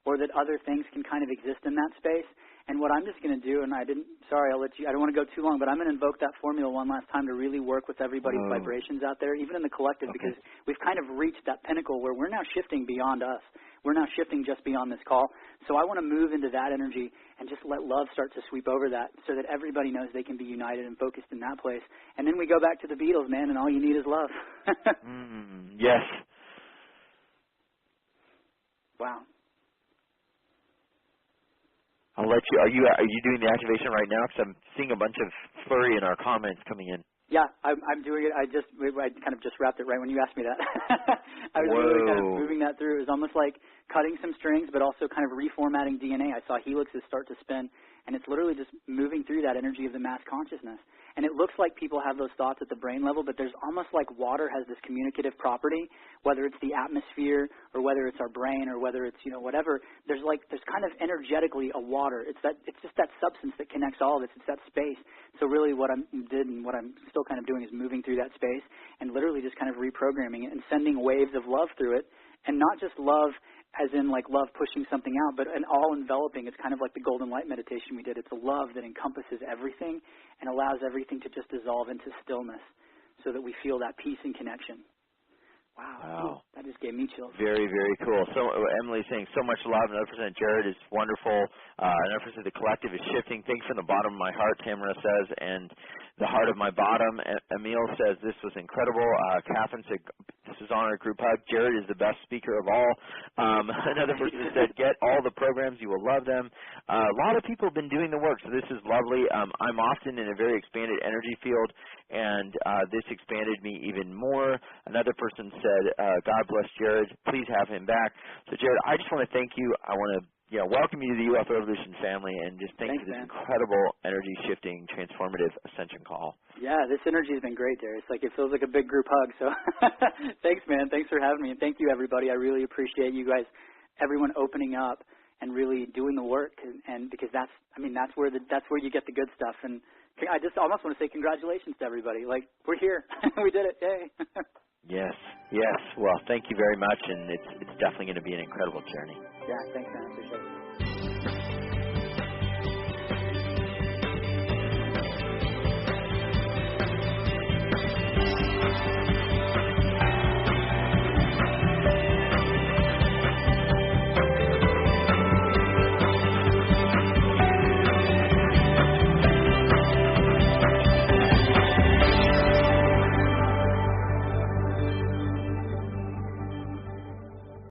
or that other things can kind of exist in that space. And what I'm just going to do, and I don't want to go too long, but I'm going to invoke that formula one last time to really work with everybody's vibrations out there, even in the collective, because we've kind of reached that pinnacle where we're now shifting beyond us. We're now shifting just beyond this call. So I want to move into that energy and just let love start to sweep over that so that everybody knows they can be united and focused in that place. And then we go back to the Beatles, man, and all you need is love. Yes. Wow. I'll let you. Are you doing the activation right now? Because I'm seeing a bunch of flurry in our comments coming in. Yeah, I'm doing it. I kind of just wrapped it right when you asked me that. I was really kind of moving that through. It was almost like cutting some strings, but also kind of reformatting DNA. I saw helixes start to spin, and it's literally just moving through that energy of the mass consciousness. And it looks like people have those thoughts at the brain level, but there's almost like water has this communicative property, whether it's the atmosphere or whether it's our brain or whether it's, whatever. There's kind of energetically a water. It's just that substance that connects all of it. It's that space. So really what I did and what I'm still kind of doing is moving through that space and literally just kind of reprogramming it and sending waves of love through it. And not just love as in like love pushing something out, but an all-enveloping. It's kind of like the golden light meditation we did. It's a love that encompasses everything and allows everything to just dissolve into stillness so that we feel that peace and connection. Wow. That just gave me chills. Very, very cool. So Emily's saying so much love. Another percent, Jarrad is wonderful. Another percent, the collective is shifting. Thanks from the bottom of my heart, Tamara says, and the heart of my bottom. Emil says this was incredible. Catherine said this is on our group hug. Jarrad is the best speaker of all. Another person said get all the programs. You will love them. A lot of people have been doing the work, so this is lovely. I'm often in a very expanded energy field, and this expanded me even more. Another person said, God bless Jarrad. Please have him back. So, Jarrad, I just want to thank you. I want to welcome you to the UFO Revolution family and just thank you for this incredible energy-shifting, transformative ascension call. Yeah, this energy has been great, Darius. It feels like a big group hug. So thanks, man. Thanks for having me. And thank you, everybody. I really appreciate you guys, everyone opening up and really doing the work. And because that's where you get the good stuff. And I just almost want to say congratulations to everybody. We're here. We did it. Yay. Yes. Well, thank you very much, and it's definitely going to be an incredible journey. Yeah, thanks, man. I appreciate it.